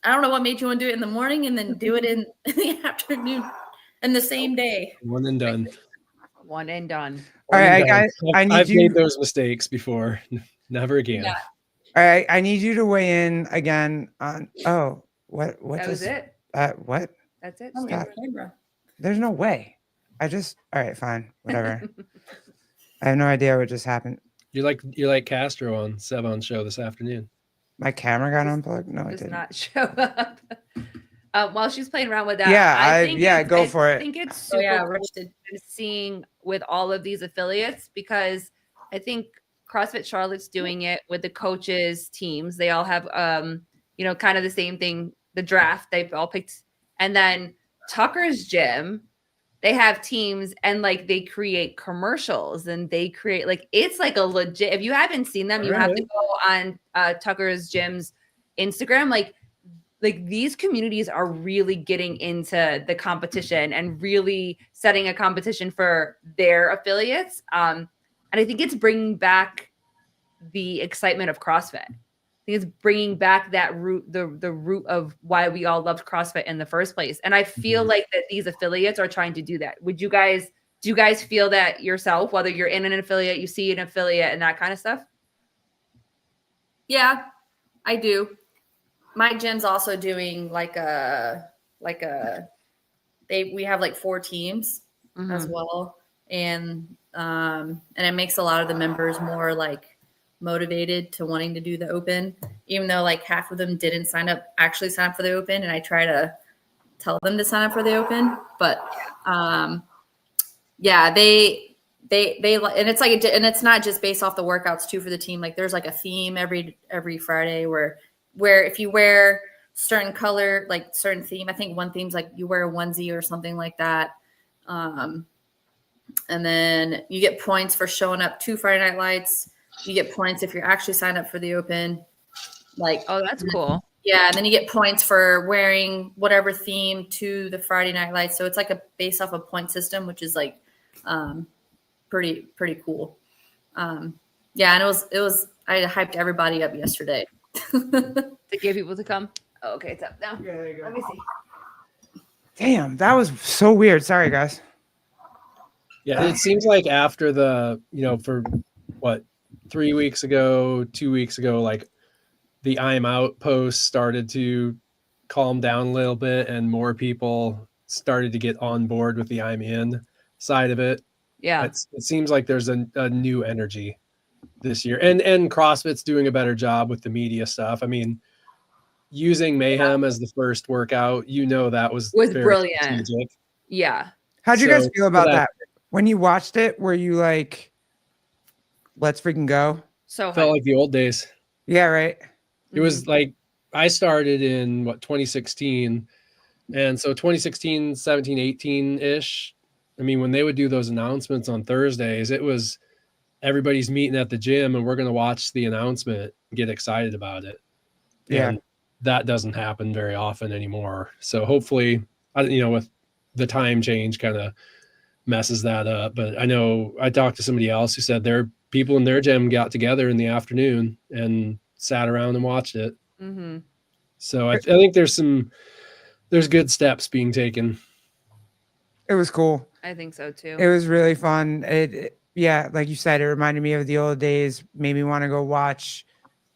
I don't know what made you want to do it in the morning and then do it in the afternoon in the same day. One and done. One and done. All right, guys, I've made those mistakes before. Never again. Yeah. All right, I need you to weigh in again on. Oh, what? That was it. What? That's it. Stop. There's no way. All right, fine, whatever. I have no idea what just happened. You're like Castro on Sevon's show this afternoon. My camera got unplugged. No, it does didn't. not show up. While she's playing around with that, go for it. I think it's super cool seeing with all of these affiliates, because I think CrossFit Charlotte's doing it with the coaches teams. They all have kind of the same thing, the draft they've all picked. And then Tucker's gym, they have teams and like they create commercials and they create like, it's like a legit, if you haven't seen them, you have to go on Tucker's gym's Instagram. Like these communities are really getting into the competition and really setting a competition for their affiliates. And I think it's bringing back the excitement of CrossFit. I think it's bringing back that root, the root of why we all loved CrossFit in the first place. And I feel like that these affiliates are trying to do that. Do you guys feel that yourself, whether you're in an affiliate, you see an affiliate and that kind of stuff? Yeah, I do. My gym's also doing we have like 4 teams as well. And it makes a lot of the members more like motivated to wanting to do the open, even though like half of them didn't actually sign up for the open. And I try to tell them to sign up for the open, but they and it's like, and it's not just based off the workouts too for the team. Like there's like a theme every Friday where if you wear certain color, like certain theme, I think one theme's like you wear a onesie or something like that. And then you get points for showing up to Friday Night Lights. You get points if you're actually signed up for the open. Like, oh, that's cool. Yeah. And then you get points for wearing whatever theme to the Friday Night Lights. So it's like a based off a point system, which is like pretty cool. And it was I hyped everybody up yesterday. To get people to come. Oh, okay, it's up now. Yeah, there you go. Let me see. Damn, that was so weird. Sorry, guys. Yeah, it seems like after the, for what, 3 weeks ago, 2 weeks ago, like the I'm out post started to calm down a little bit and more people started to get on board with the I'm in side of it. Yeah. It seems like there's a new energy this year. And CrossFit's doing a better job with the media stuff. I mean, using Mayhem as the first workout, that was brilliant. Strategic. Yeah. How'd you guys feel about that? When you watched it, were you like, let's freaking go? So felt like the old days. Yeah, right. It was like, I started in 2016. And so 2016, 17, 18-ish. I mean, when they would do those announcements on Thursdays, it was everybody's meeting at the gym and we're going to watch the announcement and get excited about it. Yeah. And that doesn't happen very often anymore. So hopefully, with the time change kind of messes that up. But I know I talked to somebody else who said their people in their gym got together in the afternoon and sat around and watched it. Mm-hmm. So I think there's good steps being taken. It was cool. I think so too. It was really fun. Yeah, like you said, it reminded me of the old days. Made me want to go watch,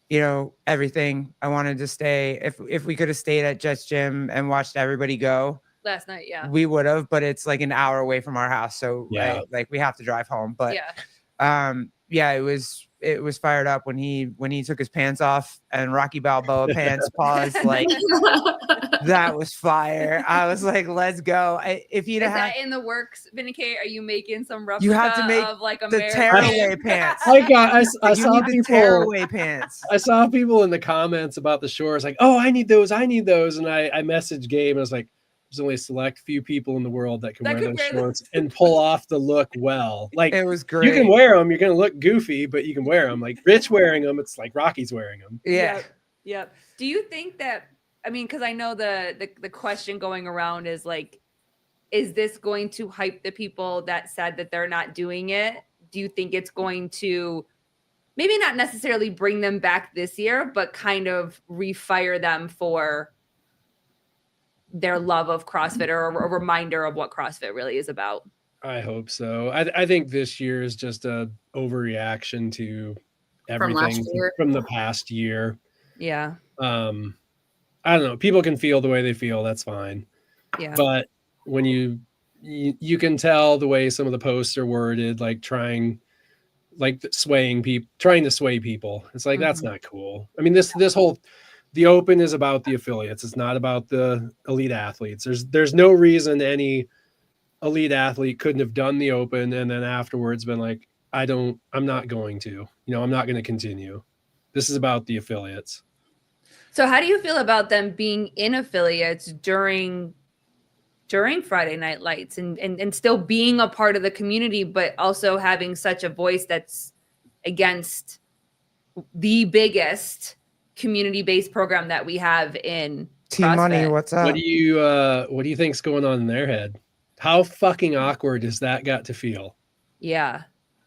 everything. I wanted to stay. If we could have stayed at Jet's gym and watched everybody go last night, yeah, we would have. But it's like an hour away from our house, so yeah, we have to drive home. But yeah, it was fired up when he took his pants off and Rocky Balboa pants paused. Like that was fire. I was like, let's go. If you'd is have that in the works, Vindicate? Are you making some replica you have to make of like the tearaway pants? I saw people tearaway pants. I saw people in the comments about the shorts like, oh, I need those, and I messaged Gabe and I was like, there's only a select few people in the world that can wear those shorts and pull off the look well. Like, it was great. You can wear them. You're going to look goofy, but you can wear them. Like Rich wearing them, it's like Rocky's wearing them. Yeah. Yep. Do you think that, I mean, because I know the question going around is like, is this going to hype the people that said that they're not doing it? Do you think it's going to maybe not necessarily bring them back this year, but kind of refire them for their love of CrossFit or a reminder of what CrossFit really is about? I hope so. I think this year is just a overreaction to everything from the past year. Yeah. I don't know. People can feel the way they feel. That's fine. Yeah. But when you can tell the way some of the posts are worded, like trying to sway people. It's like, that's not cool. I mean, this whole, the Open is about the affiliates. It's not about the elite athletes. There's no reason any elite athlete couldn't have done the Open and then afterwards been like, I'm not going to, I'm not going to continue. This is about the affiliates. So how do you feel about them being in affiliates during Friday Night Lights and still being a part of the community, but also having such a voice that's against the biggest community-based program that we have in Team CrossFit? Money? What's up? What do you think's going on in their head? How fucking awkward has that got to feel? Yeah.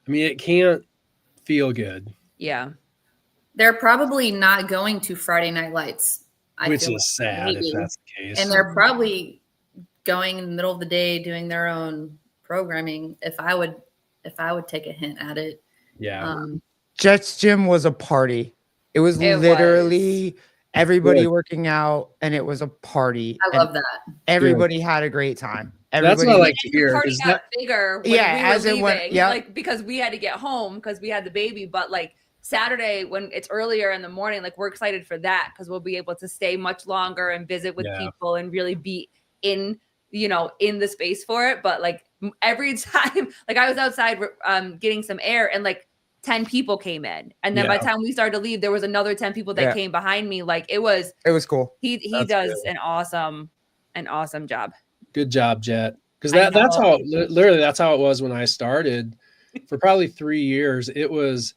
I mean, it can't feel good. Yeah. They're probably not going to Friday Night Lights. Which is sad if that's the case. And they're probably going in the middle of the day doing their own programming. If I would take a hint at it. Yeah. Jet's gym was a party. It was literally everybody working out, and it was a party. I love that. Everybody had a great time. That's what I like to hear. The party got bigger when we were as leaving, it went, yeah. like because we had to get home because we had the baby. But like Saturday when it's earlier in the morning, like we're excited for that because we'll be able to stay much longer and visit with people and really be in the space for it. But like every time, like I was outside getting some air and like 10 people came in, and then by the time we started to leave, there was another 10 people that came behind me. Like it was cool. He does an awesome job. Good job, Jet. Because that's how it was when I started. For probably 3 years, it was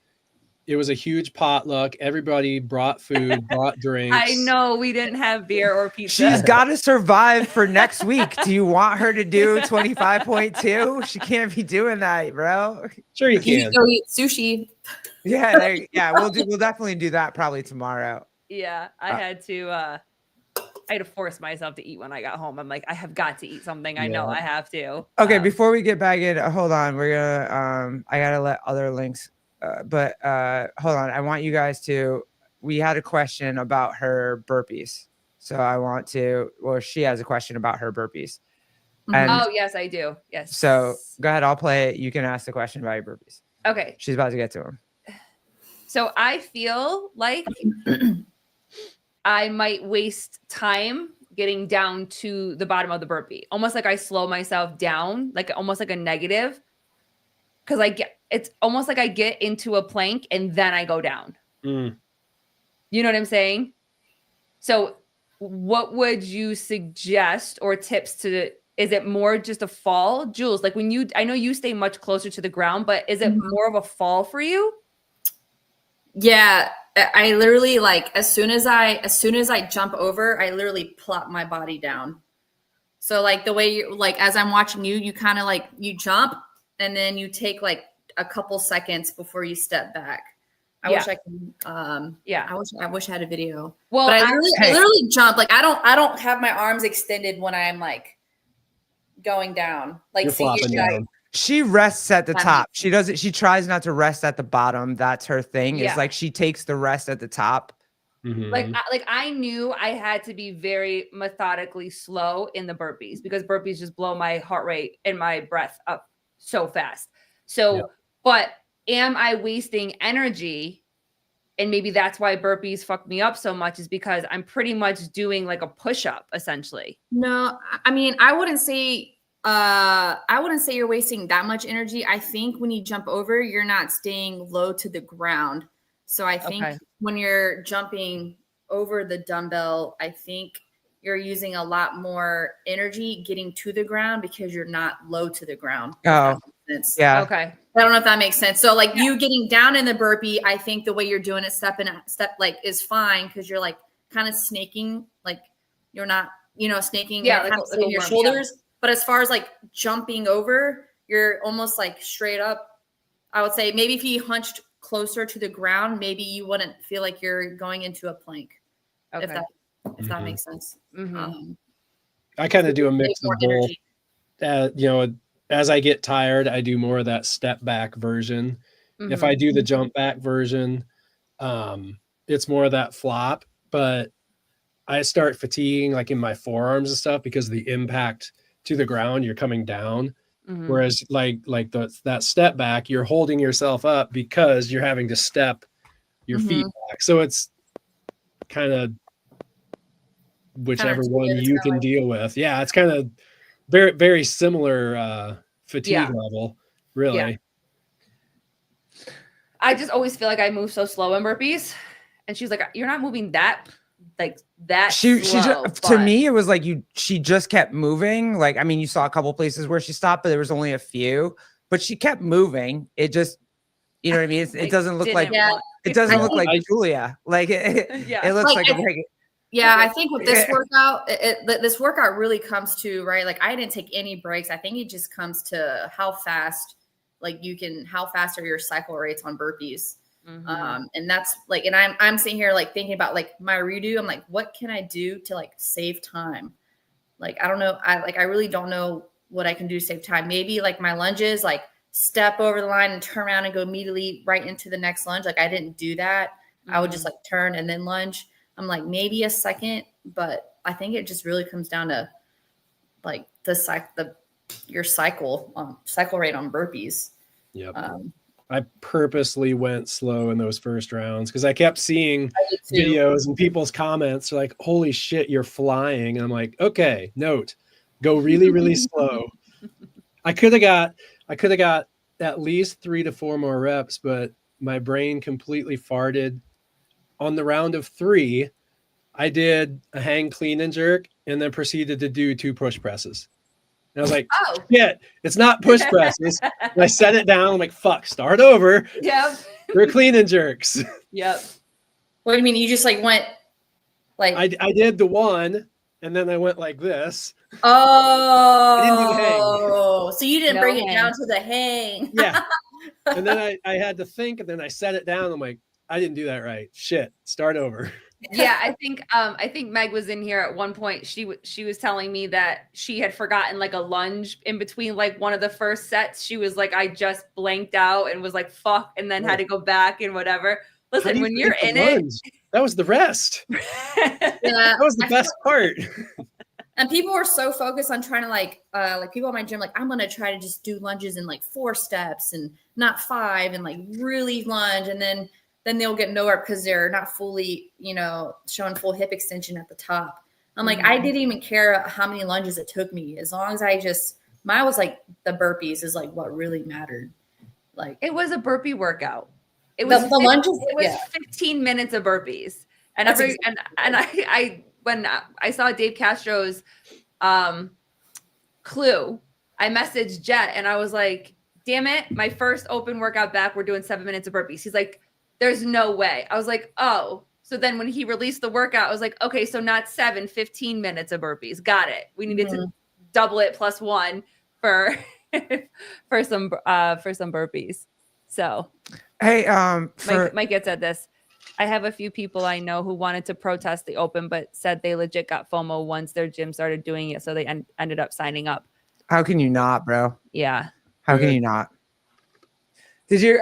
a huge potluck. Everybody brought food, brought drinks. I know we didn't have beer or pizza. She's got to survive for next week. Do you want her to do 25.2? She can't be doing that, bro. Sure you can. Go eat sushi. Yeah, we'll definitely do that probably tomorrow. Yeah, I had to force myself to eat when I got home. I'm like, I have got to eat something. I know I have to. Okay, before we get back in, hold on. We're gonna I gotta let other links, but hold on. I want you guys to. We had a question about her burpees, so I want to. Well, she has a question about her burpees. And oh yes, I do. Yes. So go ahead. I'll play it. You can ask the question about your burpees. Okay. She's about to get to them. So I feel like I might waste time getting down to the bottom of the burpee. Almost like I slow myself down, like almost like a negative. Cause it's almost like I get into a plank and then I go down. Mm. You know what I'm saying? So what would you suggest or tips to, is it more just a fall? Jules, like I know you stay much closer to the ground, but is it more of a fall for you? Yeah, I literally like as soon as I jump over, I literally plop my body down. So like the way you like as I'm watching you, you kind of like you jump and then you take like a couple seconds before you step back. I wish I could I wish I had a video. Well, but I literally jump. Like I don't have my arms extended when I'm like going down. Like down. She rests at the top. She doesn't. She tries not to rest at the bottom. That's her thing. It's like she takes the rest at the top. Mm-hmm. Like I knew I had to be very methodically slow in the burpees because burpees just blow my heart rate and my breath up so fast. So, but am I wasting energy? And maybe that's why burpees fuck me up so much is because I'm pretty much doing like a push-up essentially. No, I mean, I wouldn't say you're wasting that much energy. I think when you jump over, you're not staying low to the ground. So I think when you're jumping over the dumbbell, I think you're using a lot more energy getting to the ground because you're not low to the ground. Oh, yeah. Okay. I don't know if that makes sense. So like you getting down in the burpee, I think the way you're doing it step like is fine because you're like kind of snaking, like you're not, snaking like your shoulders. Yeah. But as far as like jumping over, you're almost like straight up. I would say maybe if you hunched closer to the ground, maybe you wouldn't feel like you're going into a plank. Okay. If that makes sense. Mm-hmm. I kind of do a mix of both. As I get tired, I do more of that step back version. Mm-hmm. If I do the jump back version, it's more of that flop, but I start fatiguing like in my forearms and stuff because of the impact to the ground, you're coming down. Mm-hmm. Whereas like that step back, you're holding yourself up because you're having to step your feet back. So it's kind of whichever one you can deal with. Yeah, it's kind of very, very similar fatigue level, really. Yeah. I just always feel like I move so slow in burpees. And she's like, you're not moving that slow, to me, it was like she just kept moving. Like, I mean, you saw a couple places where she stopped, but there was only a few, but she kept moving. It just, you know what I mean? It doesn't look like, it doesn't look like Julia. Like it looks like a regular. Yeah, I think with this workout, this workout really comes to, right? Like I didn't take any breaks. I think it just comes to how fast are your cycle rates on burpees. Mm-hmm. And that's like, and I'm sitting here like thinking about like my redo. I'm like, what can I do to like save time? Like, I don't know. I really don't know what I can do to save time. Maybe like my lunges, like step over the line and turn around and go immediately right into the next lunge. Like I didn't do that. Mm-hmm. I would just like turn and then lunge. I'm like maybe a second, but I think it just really comes down to like your cycle rate on burpees. Yep. I purposely went slow in those first rounds because I kept seeing videos and people's comments are like, holy shit, you're flying. And I'm like, okay, note, go really, really slow. I could have got at least 3 to 4 more reps, but my brain completely farted. On the round of 3, I did a hang clean and jerk and then proceeded to do 2 push presses. And I was like, shit, it's not push presses. And I set it down. I'm like, fuck, start over. Yep. We're clean and jerks. Yep. What do you mean? You just like went like I did the 1 and then I went like this. Oh, I didn't do hang. So you didn't bring it down to the hang. Yeah. And then I had to think and then I set it down. I'm like, I didn't do that right. Shit, start over. Yeah, I think Meg was in here at one point. She was telling me that she had forgotten like a lunge in between like one of the first sets. She was like, I just blanked out and was like, fuck, and then had to go back and whatever. Listen, when you're in it, that was the rest. Yeah, that was the best part. And people were so focused on trying to like people in my gym, like, I'm going to try to just do lunges in like 4 steps and not 5 and like really lunge. And then they'll get nowhere because they're not fully, showing full hip extension at the top. I'm like, I didn't even care how many lunges it took me. As long as mine was like the burpees is like what really mattered. Like it was a burpee workout. It was the lunges. It was 15 minutes of burpees. And when I saw Dave Castro's clue, I messaged Jet and I was like, damn it, my first open workout back, we're doing 7 minutes of burpees. He's like, there's no way. I was like, oh. So then when he released the workout, I was like, okay, so not 7, 15 minutes of burpees. Got it. We needed to double it +1 for for some burpees. So hey, Mike had said this. I have a few people I know who wanted to protest the open, but said they legit got FOMO once their gym started doing it. So they ended up signing up. How can you not, bro? Yeah. How can you not?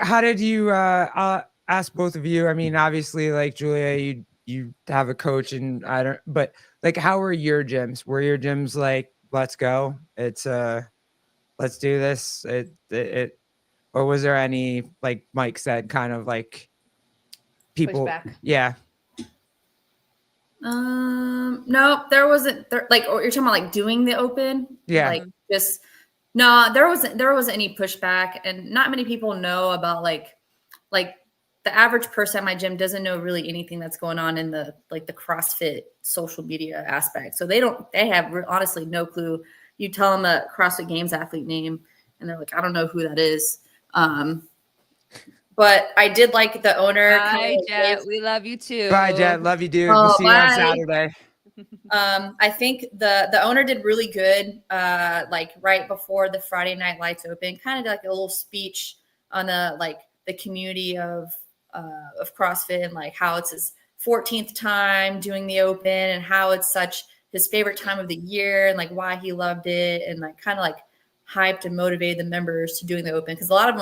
How did you ask both of you? I mean, obviously, like Julia, you have a coach and but like, how were your gyms? Were your gyms like, let's go? It's let's do this. Or was there any, like Mike said, kind of like people? Pushback. Yeah. No, there wasn't. Like, or you're talking about like doing the open. Yeah. Like just no, there wasn't any pushback, and not many people know about like the average person at my gym doesn't know really anything that's going on in the CrossFit social media aspect. So they have honestly no clue. You tell them a CrossFit Games athlete name and they're like, I don't know who that is. But I did like the owner. Bye, Jet. We love you too. Bye, Jet. Love you, dude. We'll see you on Saturday. I think the owner did really good. Like right before the Friday Night Lights open, kind of like a little speech on the community of CrossFit and like how it's his 14th time doing the open and how it's such his favorite time of the year and like why he loved it and like kind of like hyped and motivated the members to doing the open, because a lot of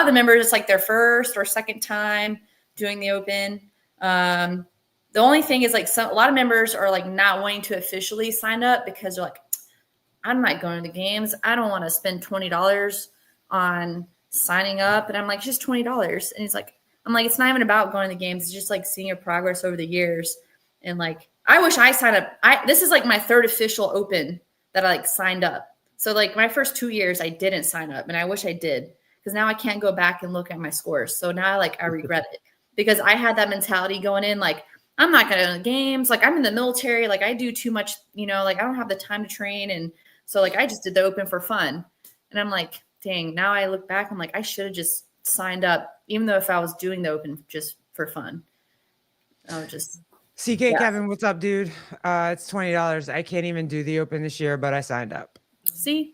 the members, it's like their first or second time doing the open. The only thing is like a lot of members are like not wanting to officially sign up because they're like, I'm not going to the games. I don't want to spend $20 on signing up. And I'm like, just $20. And he's like, I'm like, it's not even about going to the games. It's just like seeing your progress over the years. And like, I wish I signed up. This is like my 3rd official open that I like signed up. So like my first 2 years, I didn't sign up, and I wish I did, because now I can't go back and look at my scores. So now I regret it, because I had that mentality going in, like, I'm not going to go to the games. Like, I'm in the military. Like, I do too much, like I don't have the time to train. And so like, I just did the open for fun. And I'm like, dang, now I look back, I'm like, I should have just signed up, even though if I was doing the open just for fun. I would just. CK Kevin, what's up, dude? It's $20. I can't even do the open this year, but I signed up. See?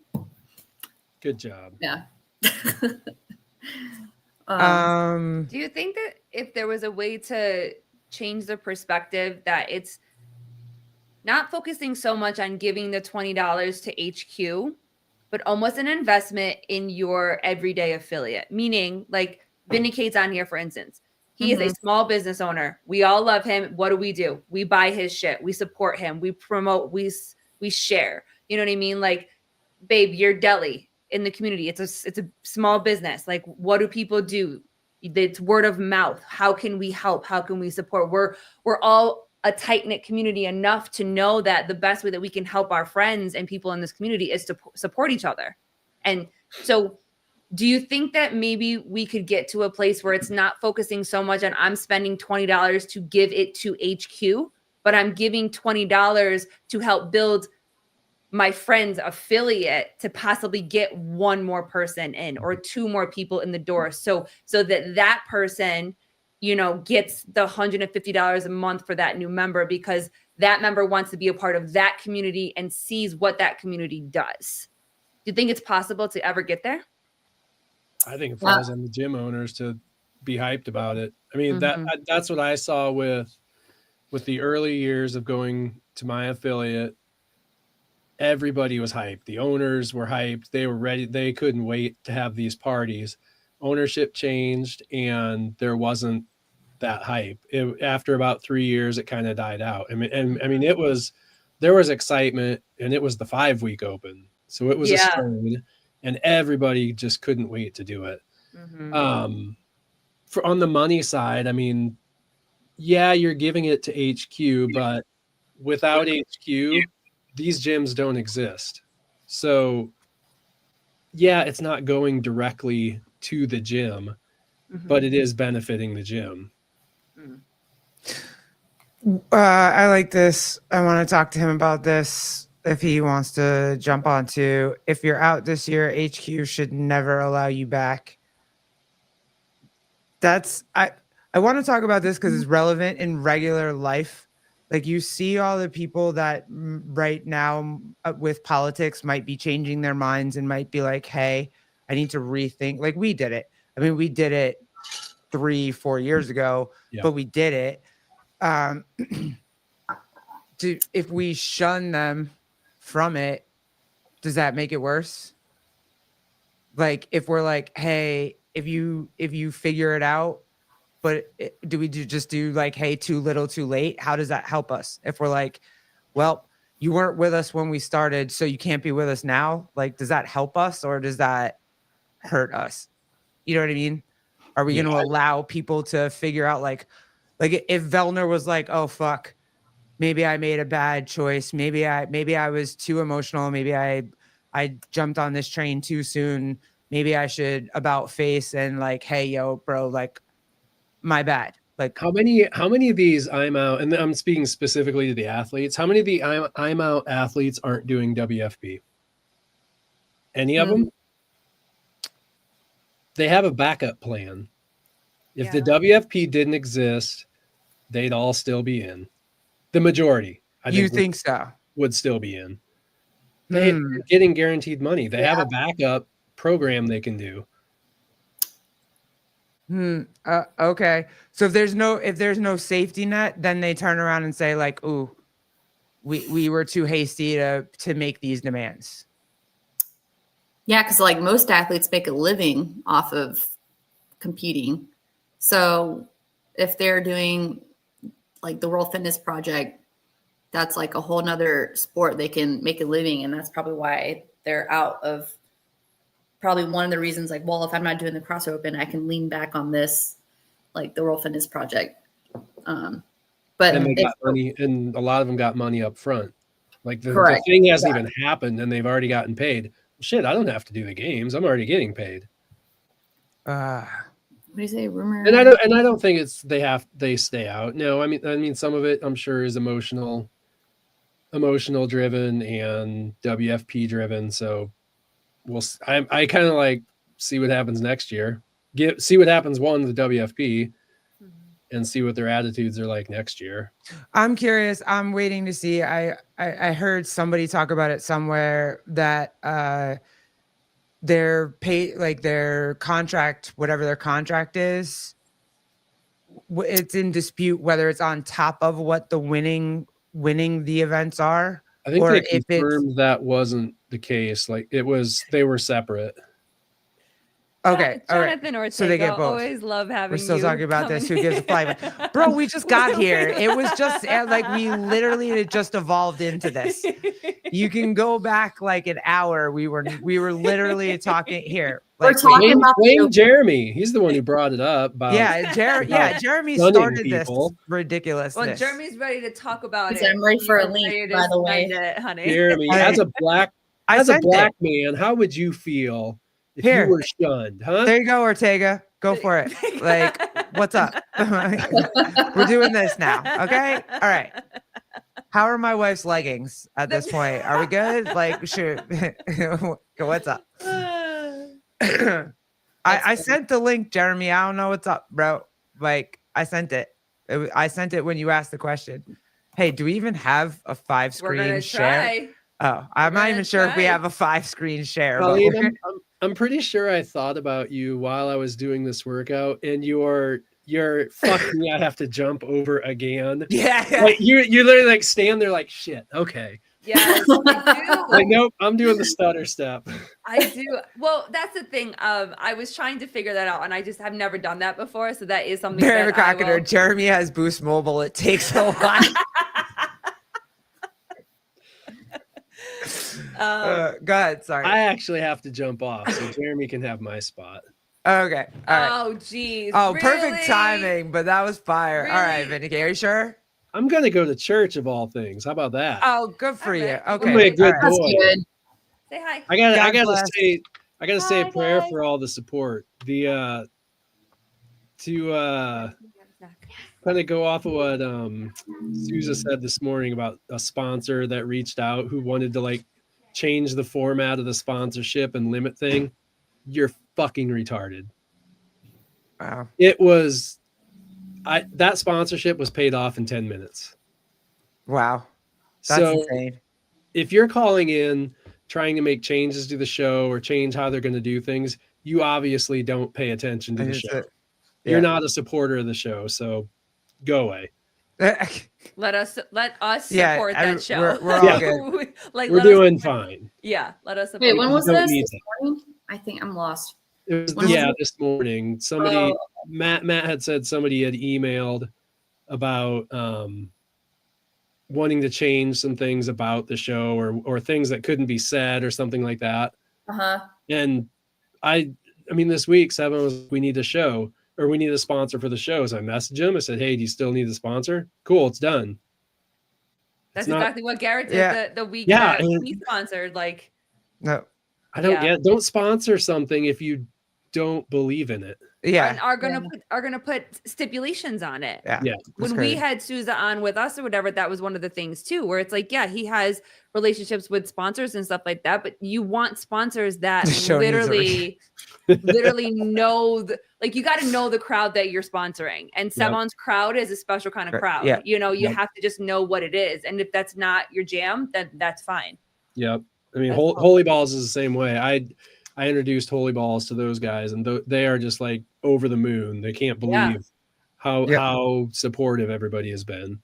Good job. Yeah. Do you think that if there was a way to change the perspective that it's not focusing so much on giving the $20 to HQ, but almost an investment in your everyday affiliate, meaning like VNDK8's on here, for instance. He is a small business owner. We all love him. What do? We buy his shit. We support him. We promote. We share. You know what I mean? Like, babe, your deli in the community. It's a small business. Like, what do people do? It's word of mouth. How can we help? How can we support? We're all a tight-knit community enough to know that the best way that we can help our friends and people in this community is to support each other. And so do you think that maybe we could get to a place where it's not focusing so much on I'm spending $20 to give it to HQ, but I'm giving $20 to help build my friend's affiliate to possibly get one more person in or 2 more people in the door. So that person, gets the $150 a month for that new member, because that member wants to be a part of that community and sees what that community does. Do you think it's possible to ever get there? I think it falls on the gym owners to be hyped about it. I mean, that's what I saw with with the early years of going to my affiliate, everybody was hyped. The owners were hyped. They were ready. They couldn't wait to have these parties. Ownership changed and there wasn't that hype. After about 3 years, it kind of died out. I mean, there was excitement, and it was the 5-week open. So it was a strain, and everybody just couldn't wait to do it. Mm-hmm. On the money side, I mean, yeah, you're giving it to HQ, but without HQ, these gyms don't exist. So yeah, it's not going directly to the gym, but it is benefiting the gym. I like this. I want to talk to him about this if he wants to jump on to. If you're out this year, HQ should never allow you back. I want to talk about this because it's relevant in regular life. Like, you see all the people that right now with politics might be changing their minds and might be like, hey, I need to rethink. Like, we did it. I mean, we did it 3-4 years ago, but we did it. If we shun them from it, does that make it worse? Like, if we're like, hey, if you figure it out, but do we just do like, hey, too little, too late? How does that help us? If we're like, well, you weren't with us when we started, so you can't be with us now. Like, does that help us or does that hurt us? You know what I mean? Are we going to allow people to figure out like if Vellner was like, oh, fuck, maybe I made a bad choice. Maybe I was too emotional. Maybe I jumped on this train too soon. Maybe I should about face and like, hey, yo, bro, like, my bad. Like, how many of these I'm out, and I'm speaking specifically to the athletes, how many of the I'm out athletes aren't doing WFP? Any of them? They have a backup plan. If the WFP didn't exist, they'd all still be in. The majority, I think so, would still be in. They're getting guaranteed money. They have a backup program they can do. Okay. So if there's no safety net, then they turn around and say like, ooh, we were too hasty to make these demands. Yeah, because like most athletes make a living off of competing. So if they're doing like the World Fitness Project, that's like a whole nother sport they can make a living. And that's probably why they're out of, probably one of the reasons, like, well, if I'm not doing the Cross Open, I can lean back on this, like the World Fitness Project. But and they got money, and a lot of them got money up front. Like the thing hasn't even happened and they've already gotten paid. Shit, I don't have to do the games. I'm already getting paid. What do you say? Rumor? And I don't think it's they stay out. No, I mean some of it I'm sure is emotional driven and WFP driven. So I kind of like see what happens next year. See what happens with the WFP and see what their attitudes are like next year. I'm curious. I'm waiting to see. I heard somebody talk about it somewhere that their pay, like their contract, whatever their contract is, it's in dispute whether it's on top of what the winning the events are. I think they confirmed that wasn't the case. Like they were separate. Okay. Jonathan Ortega, so they get both. Always love having We're still talking about this. Who gives a fly? Bro, we just got here. It was just like we literally it just evolved into this. You can go back like an hour. We were literally talking here. Like, we're talking about blame Jeremy. He's the one who brought it up. About, Jeremy started this ridiculous. Well, Jeremy's ready to talk about it. I'm ready for a link, by the way. Honey. Jeremy, as a black man, how would you feel if you were shunned, huh? There you go, Ortega. Go for it. Like, what's up? We're doing this now. Okay. All right. How are my wife's leggings at this point? Are we good? Like, shoot. What's up? I sent the link, Jeremy. I don't know what's up, bro. Like, I sent it. I sent it when you asked the question. Hey, do we even have a 5-screen share? Oh, I'm not even sure if we have a 5-screen share. Colleen, I'm pretty sure I thought about you while I was doing this workout, and your you're fucking me. I have to jump over again. Yeah. Like you literally like stand there like shit. Okay. Yes, I do. Like, nope, I'm doing the stutter step. I do. Well, that's the thing. I was trying to figure that out, and I just have never done that before. So that is something. Barry that I McCockiner, will... Jeremy has Boost Mobile. It takes a while. Go ahead. Sorry. I actually have to jump off, so Jeremy can have my spot. Okay. All right. Oh, geez. Oh, really? perfect timing, but that was fire. All right, Really? VNDK, are you sure? I'm gonna go to church of all things. How about that? Oh, good for you. Okay. Okay. I'm a good That's boy. good. Say hi. I God gotta bless. say a Hi, prayer guys. for all the support. To kind of go off of what Sousa said this morning about a sponsor that reached out who wanted to like change the format of the sponsorship and limit thing. You're fucking retarded. Wow. It was that sponsorship was paid off in 10 minutes. Wow. That's So insane. if you're calling in trying to make changes to the show or change how they're going to do things, you obviously don't pay attention to the show. You're not a supporter of the show, so go away. Let us Yeah, support that show. we're all good. Like We're let us doing support- fine. Yeah, let us support. Wait, when was don't this? need This morning? I think I'm lost. It was When was it? this morning. Somebody Oh. Matt had said somebody had emailed about wanting to change some things about the show or things that couldn't be said or something like that. Uh-huh. And I mean this week Seven was we need a show or we need a sponsor for the show. So I messaged him. I said, hey, do you still need a sponsor? Cool, it's done. That's It's not- exactly what Garrett did Yeah. the week Yeah, that and- we sponsored. Like, No. I don't Yeah. don't sponsor something if you don't believe in it. Yeah. and are gonna put stipulations on it. Yeah. Yeah. That's When crazy. we had Sousa on with us or whatever, that was one of the things too, where it's like, yeah, he has relationships with sponsors and stuff like that, but you want sponsors that The show needs a literally know like you got to know the crowd that you're sponsoring, and Sevon's crowd is a special kind of Right. crowd. Yeah. You know, you Yep. have to just know what it is, and if that's not your jam, then that's fine. Yep. I mean, That's Holy Balls is the same way. I introduced Holy Balls to those guys, and they are just like over the moon. They can't believe Yeah. how supportive everybody has been.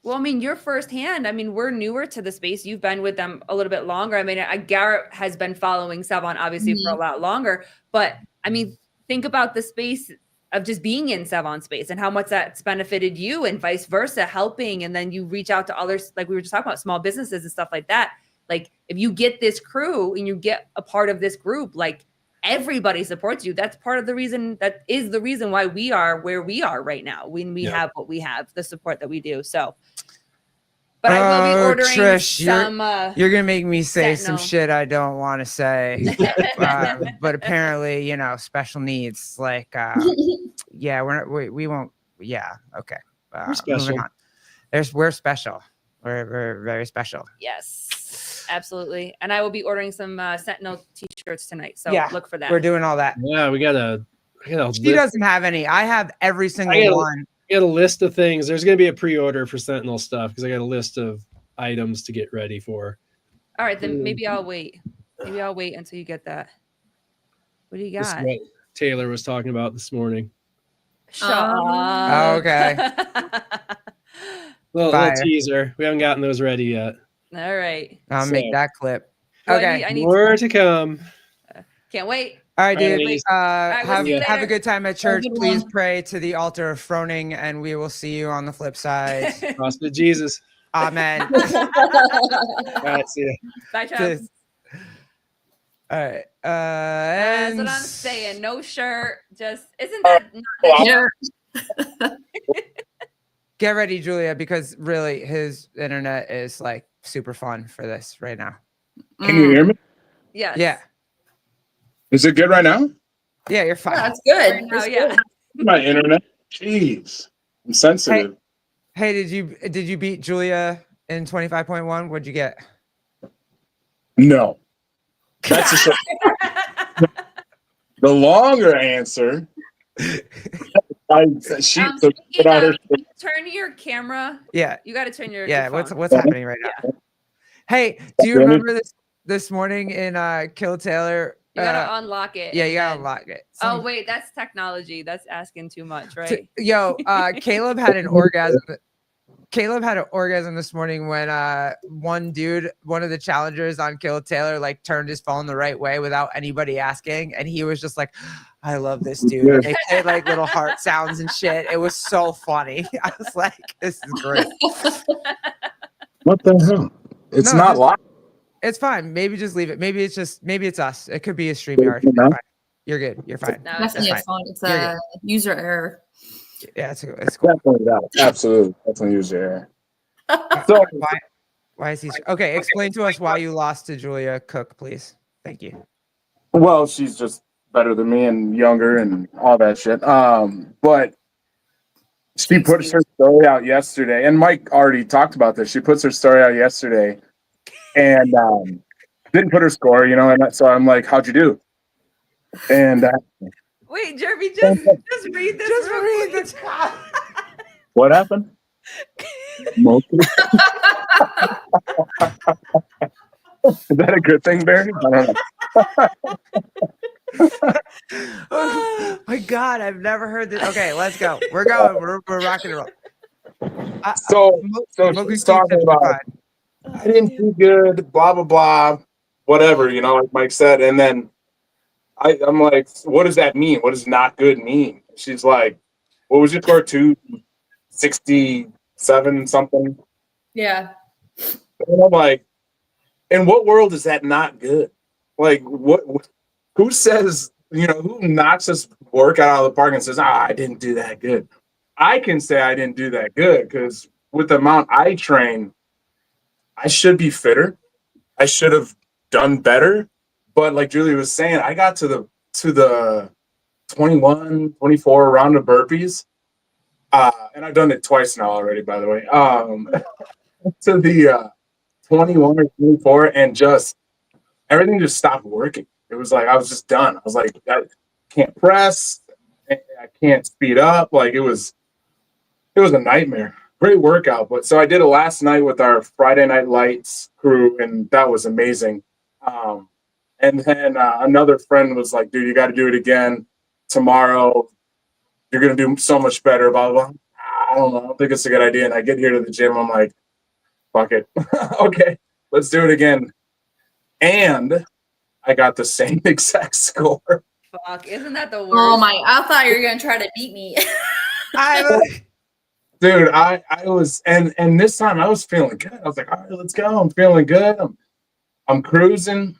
Well, I mean, you're firsthand. I mean, we're newer to the space. You've been with them a little bit longer. I mean, Garrett has been following Sevon obviously for a lot longer. But I mean, think about the space of just being in Sevon space and how much that's benefited you and vice versa, helping. And then you reach out to others, like we were just talking about, small businesses and stuff like that. Like if you get this crew and you get a part of this group, like everybody supports you. That's part of the reason, that is the reason why we are where we are right now. When we have what we have, the support that we do. So, but I will be ordering Trish, some. You're gonna make me say some Sentinel. shit I don't want to say, but apparently, special needs. Like, yeah, we won't. Yeah, okay. We're special. Moving on. We're special. We're very special. Yes, absolutely. And I will be ordering some Sentinel t-shirts tonight. So look for that. We're doing all that. Yeah, we got a She list. doesn't have any. I have every single one. I got a list of things. There's going to be a pre-order for Sentinel stuff because I got a list of items to get ready for. All right, then maybe I'll wait. Maybe I'll wait until you get that. What do you This is got? what Taylor was talking about this morning. Shut up. Okay. Little teaser. We haven't gotten those ready yet. All right. I'll make that clip. Well, Okay. I need More to come. Can't wait. All right, dude. Alright, we'll see you Have a later. good time at church. good Please one. pray to the altar of Froning, and we will see you on the flip side. CrossFit Jesus. Amen. All right, see ya. Bye, Travis. All right. That's And what I'm saying. No shirt. Just isn't that not Yeah. get ready, Julia, because really his internet is like super fun for this right now. Can you hear me? Yes. Yeah. Is it good right now? Yeah, you're fine. That's good. Right now, That's yeah. good. My internet. Jeez. I'm sensitive. Hey, did you beat Julia in 25.1? What'd you get? No. That's just the longer answer. She put out her. Turn your camera. Yeah. You got to turn your. Yeah. your What's phone. happening right now? Hey, do you remember this morning in Kill Taylor? You gotta unlock it. Yeah, you gotta unlock it. Oh wait, that's technology. That's asking too much, right? Caleb had an orgasm. Caleb had an orgasm this morning when one of the challengers on Kill Taylor, like turned his phone the right way without anybody asking, and he was just like, "I love this dude." And they played like little heart sounds and shit. It was so funny. I was like, "This is great." What the hell? It's not live. It's fine. Maybe just leave it. Maybe it's us. It could be a StreamYard. It's fine. You're good. You're fine. No, Definitely a phone. It's a user error. Yeah, it's cool. Definitely that. Absolutely. Definitely user error. So why is he okay? Explain to us why you lost to Julia Cook, please. Thank you. Well, she's just better than me and younger and all that shit. But she put her story out yesterday, and Mike already talked about this. She puts her story out yesterday and didn't put her score, and so I'm like, "How'd you do?" And wait, Jeremy, just read this. Just read this. What happened? Most of Is that a good thing, Barry? I don't know. Oh my God, I've never heard this. Okay, let's go. We're going. We're rocking and roll. So she's talking about, I didn't do good, blah, blah, blah, whatever, like Mike said. And then I'm like, what does that mean? What does not good mean? She's like, what was your score? 267 something? Yeah. And I'm like, in what world is that not good? Like, who says, who knocks this workout out of the park and says, I didn't do that good? I can say I didn't do that good because with the amount I train, I should be fitter. I should have done better. But like Julie was saying, I got to the 21, 24 round of burpees. And I've done it twice now already, by the way. To the 21 or 24, and just everything just stopped working. It was like I was just done. I was like, I can't press, I can't speed up. Like it was a nightmare. Great workout, but so I did it last night with our Friday Night Lights crew, and that was amazing. And then another friend was like, "Dude, you got to do it again tomorrow. You're gonna do so much better." Blah blah. I don't know. I don't think it's a good idea. And I get here to the gym, I'm like, fuck it. Okay, let's do it again. And I got the same exact score. Fuck, isn't that the worst? Oh my, I thought you were going to try to beat me. Dude, I was, and this time I was feeling good. I was like, all right, let's go. I'm feeling good. I'm cruising.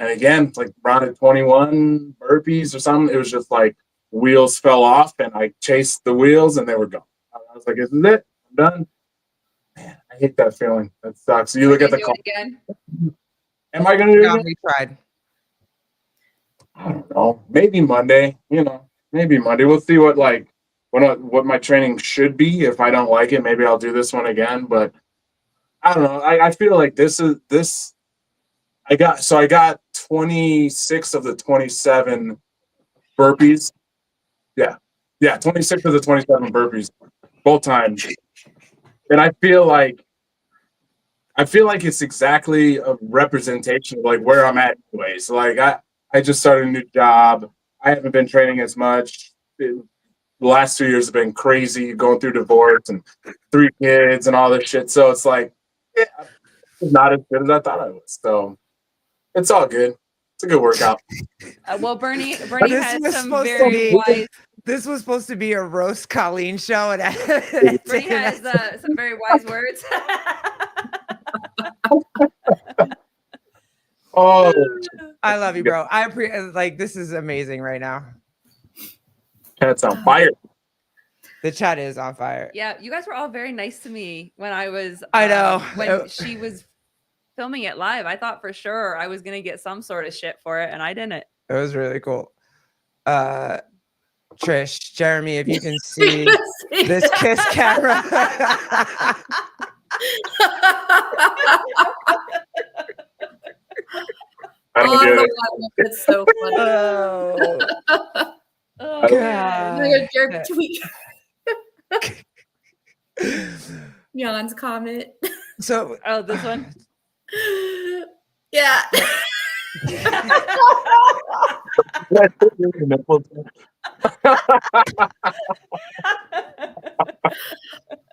And again, it's like round 21 burpees or something. It was just like wheels fell off and I chased the wheels and they were gone. I was like, isn't it? I'm done. Man, I hate that feeling. That sucks. You look at the clock. Again? Am I going to do it again? We tried. I don't know. Maybe Monday. Maybe Monday. We'll see what my training should be. If I don't like it, maybe I'll do this one again. But I don't know. I feel like this. I got 26 of the 27 burpees. Yeah, 26 of the 27 burpees, both times. And I feel like it's exactly a representation of like where I'm at anyway. So like I just started a new job. I haven't been training as much. The last 2 years have been crazy, going through divorce and 3 kids and all this shit. So it's like, it's not as good as I thought I was. So it's all good. It's a good workout. Well, Bernie has some very wise. This was supposed to be a roast Colleen show, and Bernie has some very wise words. Oh, I love you, bro. I appreciate. This is amazing right now. Chat's on fire. The chat is on fire. Yeah, you guys were all very nice to me when I was. I know when she was filming it live. I thought for sure I was gonna get some sort of shit for it, and I didn't. It was really cool. Trish, Jeremy, if you can see this kiss camera. It's so funny. Oh God. Jan's comment. So, this one. Yeah.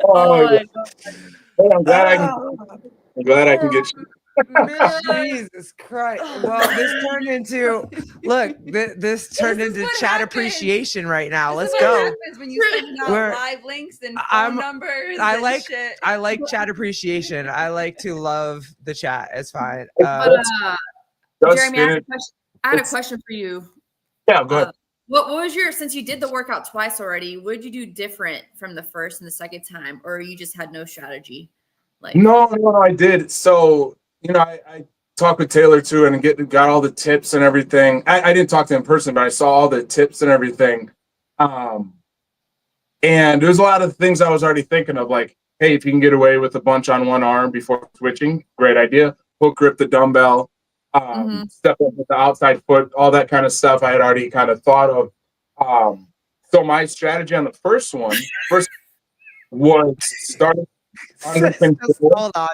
Oh, my God. I'm glad I can get you. Jesus Christ. Well, this turned into this turned into chat appreciation right now. Let's go. Happens when you send out live links and phone numbers. I like chat appreciation. I like to love the chat. It's fine. Jeremy, I had a question for you. Yeah, go ahead. What was since you did the workout twice already, what did you do different from the first and the second time, or you just had no strategy? No, I did. So, I talked with Taylor too and got all the tips and everything. I didn't talk to him in person, but I saw all the tips and everything. And there's a lot of things I was already thinking of, like, hey, if you can get away with a bunch on one arm before switching, great idea. Hook grip the dumbbell, step up with the outside foot, all that kind of stuff I had already kind of thought of. So my strategy on the first was starting. Hold on.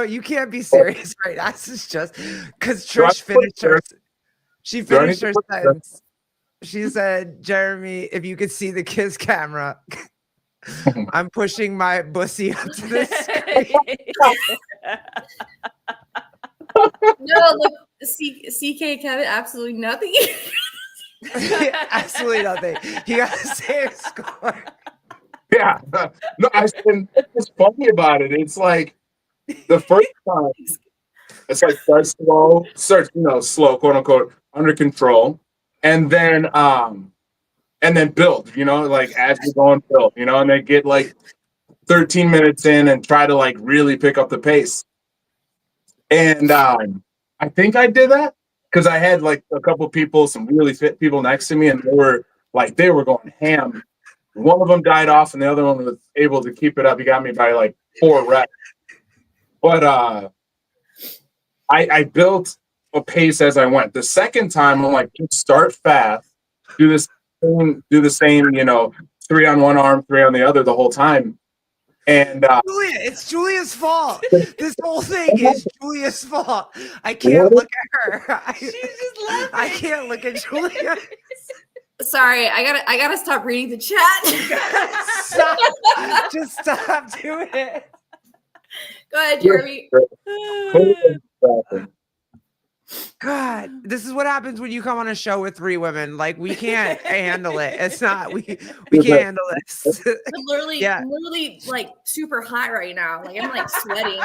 You can't be serious right now. This is just because Trish finished her. She finished her sentence. She said, Jeremy, if you could see the kiss camera, I'm pushing my bussy up to the screen. No, look, CK Kevin, absolutely nothing. Absolutely nothing. He got the same score. Yeah. No, it's funny about it. It's like the first time, it's like slow, quote unquote, under control. And then build, like as you're going build, and they get like 13 minutes in and try to like really pick up the pace. And I think I did that because I had like a couple people, some really fit people next to me, and they were going ham. One of them died off, and the other one was able to keep it up. He got me by like 4 reps. But I built a pace as I went. The second time, I'm like, just start fast, do the same, 3 on one arm, 3 on the other the whole time. And Julia, it's Julia's fault. This whole thing is Julia's fault. I can't look at her. She's just laughing. I can't look at Julia. Sorry, I gotta stop reading the chat. Stop. Just stop doing it. Go ahead, Jeremy. God, this is what happens when you come on a show with 3 women. Like, we can't handle it. It's not we can't handle this. I'm literally like super hot right now. Like I'm like sweating.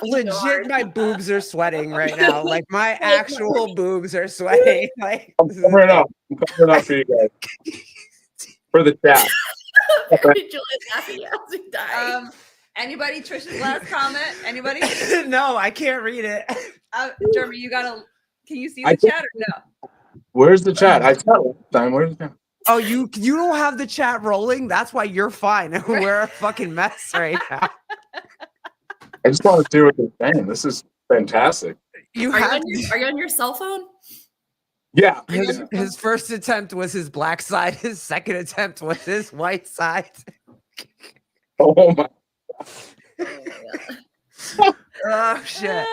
Legit, my boobs are sweating right now. Like my actual boobs are sweating. Like I'm covering up for you guys. For the chat. Anybody? Trish's last comment? Anybody? No, I can't read it. Jeremy, can you see the chat or no? Where's the chat? I tell time. Where's the chat? Oh, you don't have the chat rolling? That's why you're fine. We're a fucking mess right now. I just want to see what they're saying. This is fantastic. Are you on your cell phone? Yeah. His first attempt was his black side. His second attempt was his white side. Oh my. Oh shit.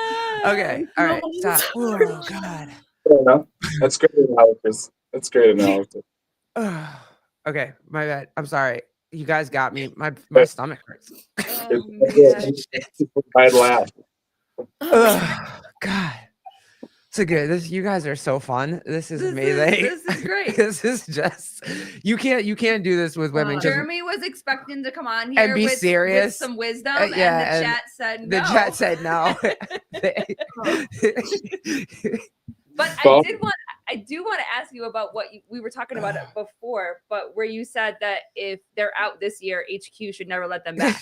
Okay. All right. Stop. Oh god. Fair enough. That's great analysis. Okay. My bad. I'm sorry. You guys got me. My stomach hurts. I'd laugh. Oh god. So good. You guys are so fun. This is amazing. This is great. This is just you can't do this with women. Jeremy was expecting to come on here and be serious with some wisdom, and the chat said no. The chat said no. But I do want to ask you about what we were talking about it before, but where you said that if they're out this year, HQ should never let them back.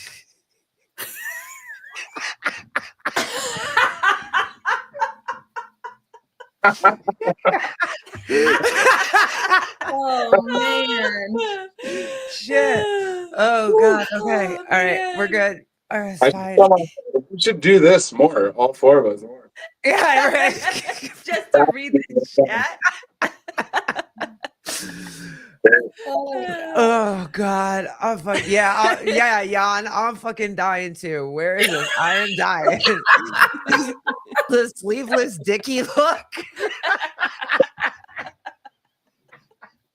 Oh man. Shit. Oh god. Okay. All right. We're good. All right. Fine. We should do this more. All 4 of us more. Yeah. Right. Just to read the chat. Oh god. Yeah, Jan. I'm fucking dying too. Where is it? I am dying. The sleeveless dicky look.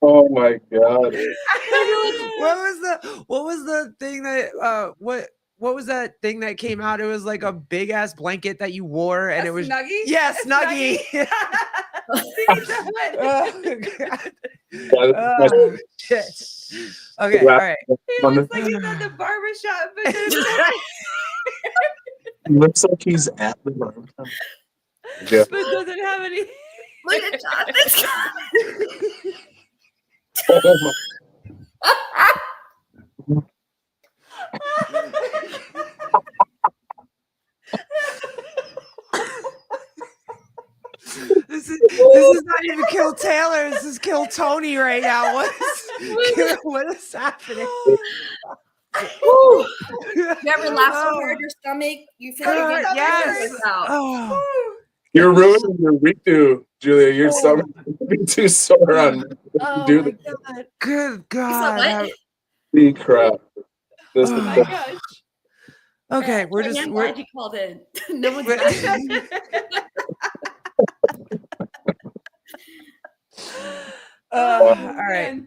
Oh my god. What was the thing that what was that thing that came out? It was like a big ass blanket that you wore, and it was Snuggie. yeah, Snuggie. Oh, shit. Okay, all right. He looks like he's at the barbershop, but Looks like he's at the barbershop. Yeah. but doesn't have any. Look at Jonathan's. Oh my. This is not even Kill Taylor. This is Kill Tony right now. What is happening? You ever laugh so hard your stomach? You feel like you yes. out. Oh. You're ruining your redo, Julia. Your stomach will be too sore on Oh do my the god! Good So God. what? crap. This Oh is Oh my gosh! Okay, we're Jenny, just I'm we're glad you called in. No one's We're- all right.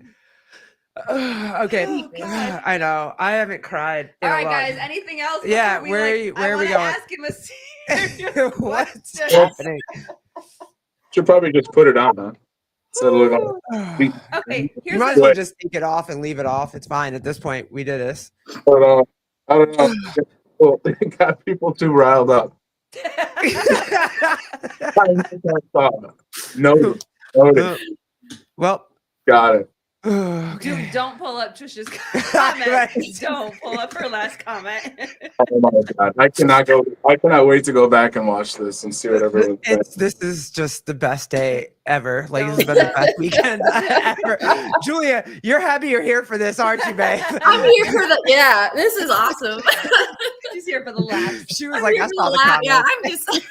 Okay. Oh, God. I know. I haven't cried. All right, guys. Anything else? Yeah, before where are we going? Ask him a serious What's question. happening? should probably just put it on, huh? Instead of looking You Okay, here's might as the well just take it off and leave it off. It's fine at this point. We did this. but, I don't know. Well, it got people too riled up. Noted. Well, Got it. okay. Dude, don't pull up Trisha's comment. Right. Don't pull up her last comment. Oh my god. I cannot wait to go back and watch this and see what everyone's saying. This is just the best day ever. Like, this has Don't been the stop. best weekend ever. Julia, you're happy you're here for this, aren't you, babe? I'm here for the this is awesome. She's here for the laugh. She was I'm like, here I for saw the laugh. comments. Yeah, I'm just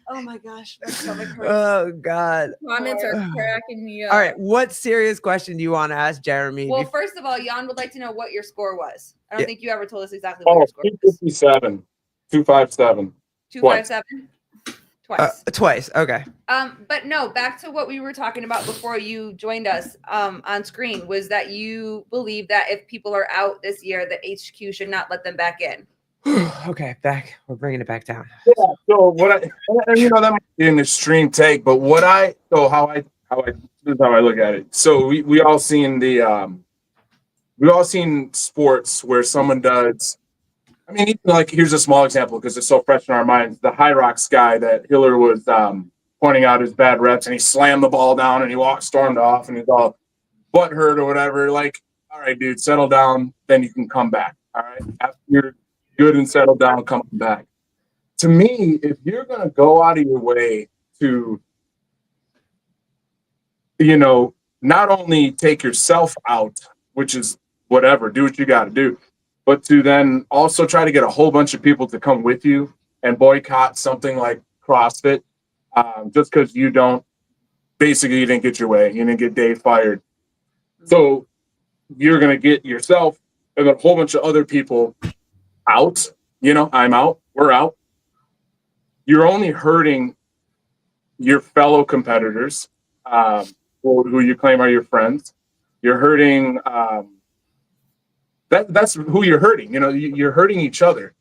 Oh my gosh, my stomach hurts. Oh God. comments are cracking me up. All right, what serious question do you want to ask Jeremy? Well, first of all, Jan would like to know what your score was. I don't Yeah. think you ever told us exactly what Oh, your score was. 257. 257. 257? Twice. Twice. Okay. But no, back to what we were talking about before you joined us on screen was that you believe that if people are out this year, that HQ should not let them back in. Okay, back. We're bringing it back down. Yeah. So what and that might be an extreme take, but how I this is how I look at it. So we all seen sports where someone does. I mean, even like here's a small example because it's so fresh in our minds. The High Rocks guy that Hiller was pointing out his bad reps, and he slammed the ball down and he stormed off, and he's all butthurt or whatever. Like, all right, dude, settle down. Then you can come back. All right, after you're good and settled down, come back. To me, if you're gonna go out of your way to, not only take yourself out, which is whatever, do what you got to do, but to then also try to get a whole bunch of people to come with you and boycott something like CrossFit, just because you didn't get your way, you didn't get Dave fired. So you're going to get yourself and a whole bunch of other people out, I'm out, we're out. You're only hurting your fellow competitors, who you claim are your friends. You're hurting, that's who you're hurting. You're hurting each other.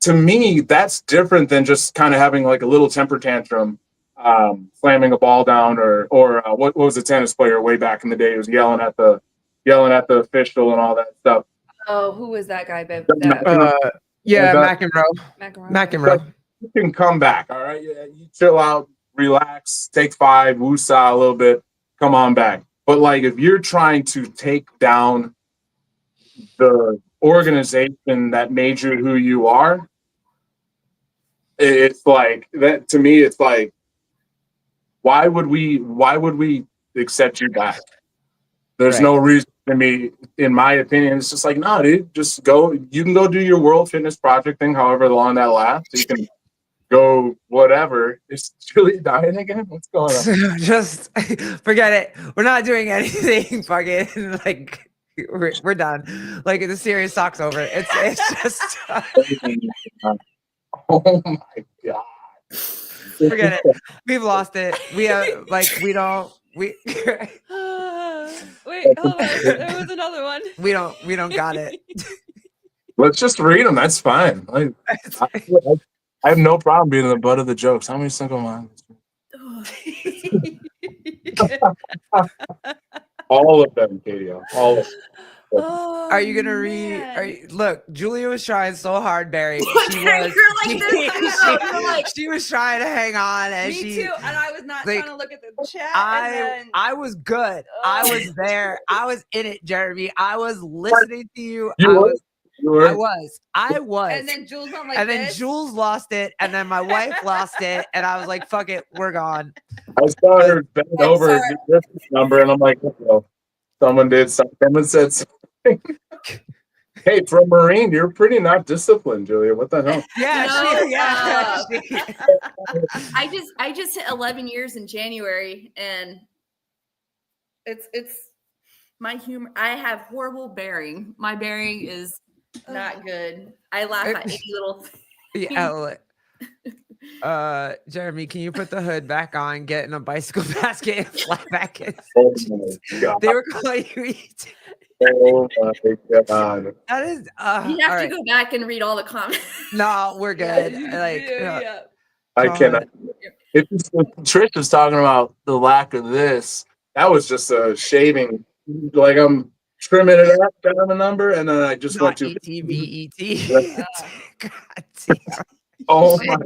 To me, that's different than just kind of having like a little temper tantrum, slamming a ball down, or what was the tennis player way back in the day who was yelling at the official and all that stuff. Oh, who was that guy, babe? Yeah, McEnroe. McEnroe. You can come back, all right? Yeah, you chill out, relax, take 5, woosah a little bit, come on back. But like, if you're trying to take down the organization that made you who you are, it's like that. To me, it's like, why would we accept you back? There's no reason to me, in my opinion. It's just like, no, dude, just go. You can go do your World Fitness Project thing, however long that lasts. You can go whatever. Is Julie dying again? What's going on? Just forget it. We're not doing anything. Fucking like we're done. Like the series talk's over. It's just Oh my god. Forget it. We've lost it. We have we wait, hold on. There was another one. We don't got it. Let's just read them. That's fine. I have no problem being the butt of the jokes. How many single moms? All of them, Katie. All of them. Oh, Are you gonna read? Look, Julia was trying so hard, Barry. She was trying to hang on, and Me too, and I was not like, trying to look at the chat. I was good. I was there. I was in it, Jeremy. I was listening to you. I was. And then Jules went like then Jules lost it, and then my wife lost it, and I was like, "Fuck it, we're gone." I saw her bend over this number, and I'm like, "Oh, someone did something." Someone said something. Hey, for a Marine, you're pretty not disciplined, Julia. What the hell? Yeah, I just hit 11 years in January, and it's my humor. I have horrible bearing. My bearing is not good. I laugh at any little thing. Jeremy, can you put the hood back on, get in a bicycle basket, and fly back in? Oh my God. They were calling you ET. Oh my God. That is. You have to go back and read all the comments. No, we're good. I cannot. Trish was talking about the lack of this. That was just a shaving. Like I'm trimming it up down the number, and then I just went to ETVET. God damn. Oh my!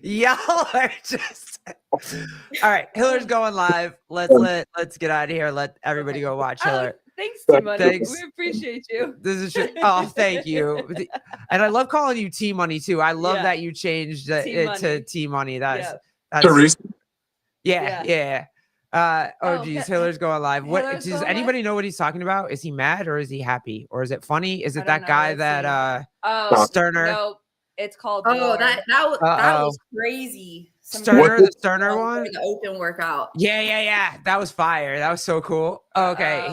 Y'all are just all right. Hiller's going live. Let's get out of here. Let everybody go watch Hiller. Thanks, T-Money. Thanks. We appreciate you. This is thank you. And I love calling you T-Money too. I love that you changed it to T-Money. That's yeah. Oh geez, Hiller's going live. Does anybody know what he's talking about? Is he mad or is he happy? Or is it funny? Is it that guy that Sterner? No, it's called that was crazy. Sterner, the Sterner one? The open workout. Yeah. That was fire. That was so cool. Okay.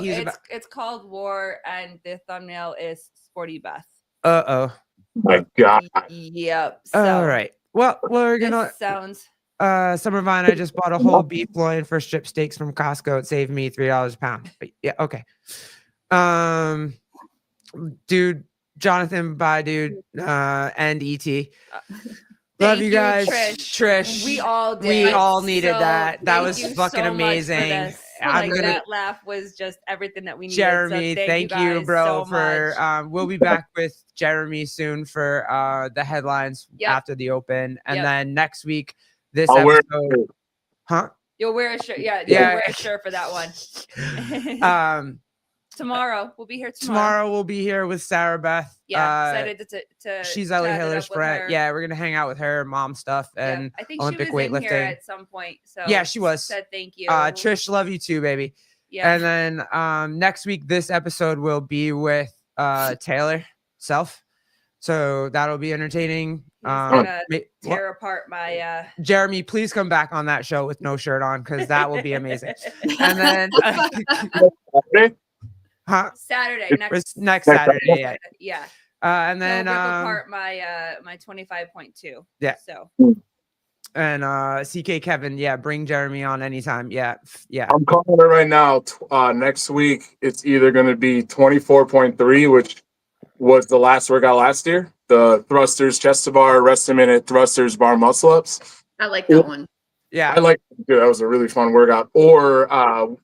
It's called War, and the thumbnail is Sporty Beth. My God. Yep. All right. Well, we're gonna sounds Summer Vine, I just bought a whole beef loin for strip steaks from Costco. It saved me $3 a pound. But yeah, okay. Dude, Jonathan, bye, dude. And ET. Love you guys. Trish. We all did. We all needed that. That was fucking amazing. That laugh was just everything that we needed. Jeremy, so thank you, bro, for we'll be back with Jeremy soon for the headlines after the open. And then next week, this episode. You'll wear a shirt. Yeah, you'll wear a shirt for that one. Tomorrow we'll be here. Tomorrow we'll be here with Sarah Beth. Excited to she's Ellie Hiller's friend. Yeah, we're gonna hang out with her, mom stuff, and I think Olympic she was weightlifting in here at some point. So yeah, she was. Said thank you. Trish, love you too, baby. Yeah. And then next week, this episode will be with Taylor Self. So that'll be entertaining. Tear apart my Jeremy, please come back on that show with no shirt on, because that will be amazing. And then Saturday next Saturday, yeah. And then rip apart my 25.2. Yeah. So and CK Kevin, bring Jeremy on anytime. Yeah. I'm calling it right now. Next week it's either going to be 24.3, which was the last workout last year. The thrusters, chest to bar, rest a minute, thrusters, bar muscle ups. I like that one. Yeah, I like it too. That was a really fun workout. Or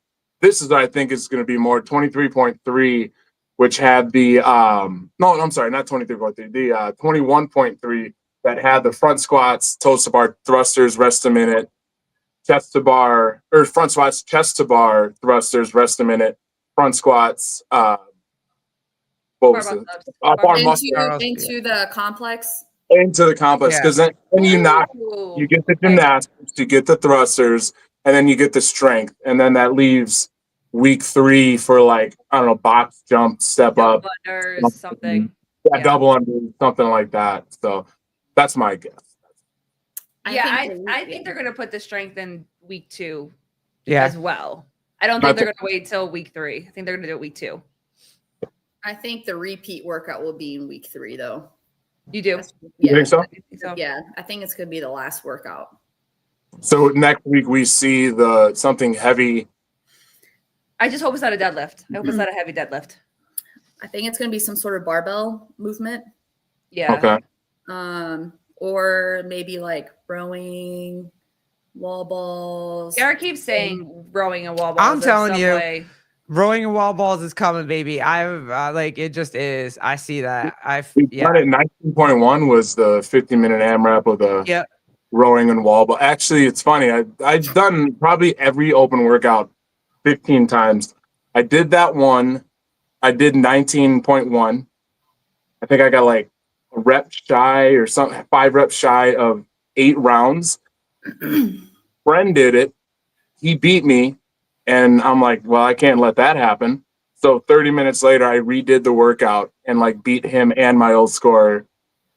this is what I think is going to be more 23.3, which had the no, I'm sorry, not 23.3, the 21.3 that had the front squats, toes to bar, thrusters, rest a minute, chest to bar, or front squats, chest to bar, thrusters, rest a minute, front squats. What was it? Into the complex. Into the complex, because then you get the gymnastics, you get the thrusters, and then you get the strength, and then that leaves week 3 for box jump, step up, unders, something. Double under, something like that. So that's my guess. I think they're gonna put the strength in week 2, as well. I don't think they're gonna wait till week 3. I think they're gonna do it week 2. I think the repeat workout will be in week 3, though. You do? You think so? Yeah, I think it's going to be the last workout. So next week we see something heavy. I just hope it's not a deadlift. I hope it's not a heavy deadlift. I think it's going to be some sort of barbell movement. Yeah. Okay. Or maybe like rowing, wall balls. Garrett keeps saying rowing and wall balls. I'm telling you, way. rowing and wall balls is coming, baby. I've like it just is. I see that. Yeah. 19.1 was the 15-minute AMRAP of the rowing and wall ball. Actually, it's funny. I've done probably every open workout 15 times. I did that one. I did 19.1. I think I got like a rep shy or something, 5 reps shy of 8 rounds. Friend did it. He beat me. And I'm like, well, I can't let that happen. So 30 minutes later, I redid the workout and like beat him and my old score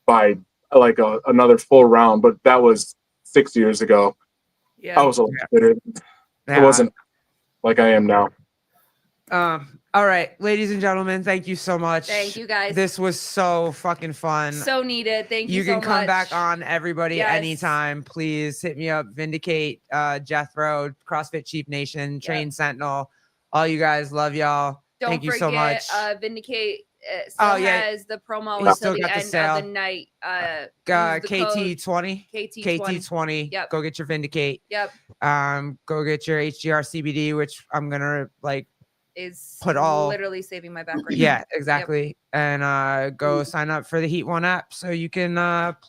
by like another full round. But that was 6 years ago. Yeah. I was a little bitter. Yeah. It wasn't like I am now. All right, ladies and gentlemen, thank you so much. Thank you, guys. This was so fucking fun. So needed. Thank you. You can so come much. back on, everybody, Yes. anytime. Please hit me up. Vindicate, Jethro, CrossFit Chief Nation, Train Sentinel. All you guys, love y'all. Don't Thank you forget, so much. Vindicate still has the promo We until still the got the end sale. of the night. Use the KT20. code KT20. Yep. Go get your Vindicate. Yep. Go get your HGR CBD, which I'm gonna like is put all literally saving my back right now. Yeah, exactly. Yep. And go sign up for the Heat One app so you can talk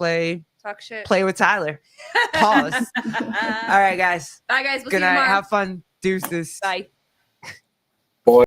shit, play with Tyler. Pause. All right, guys. Bye, guys. We'll Good see you night. tomorrow. Have fun. Deuces. Bye.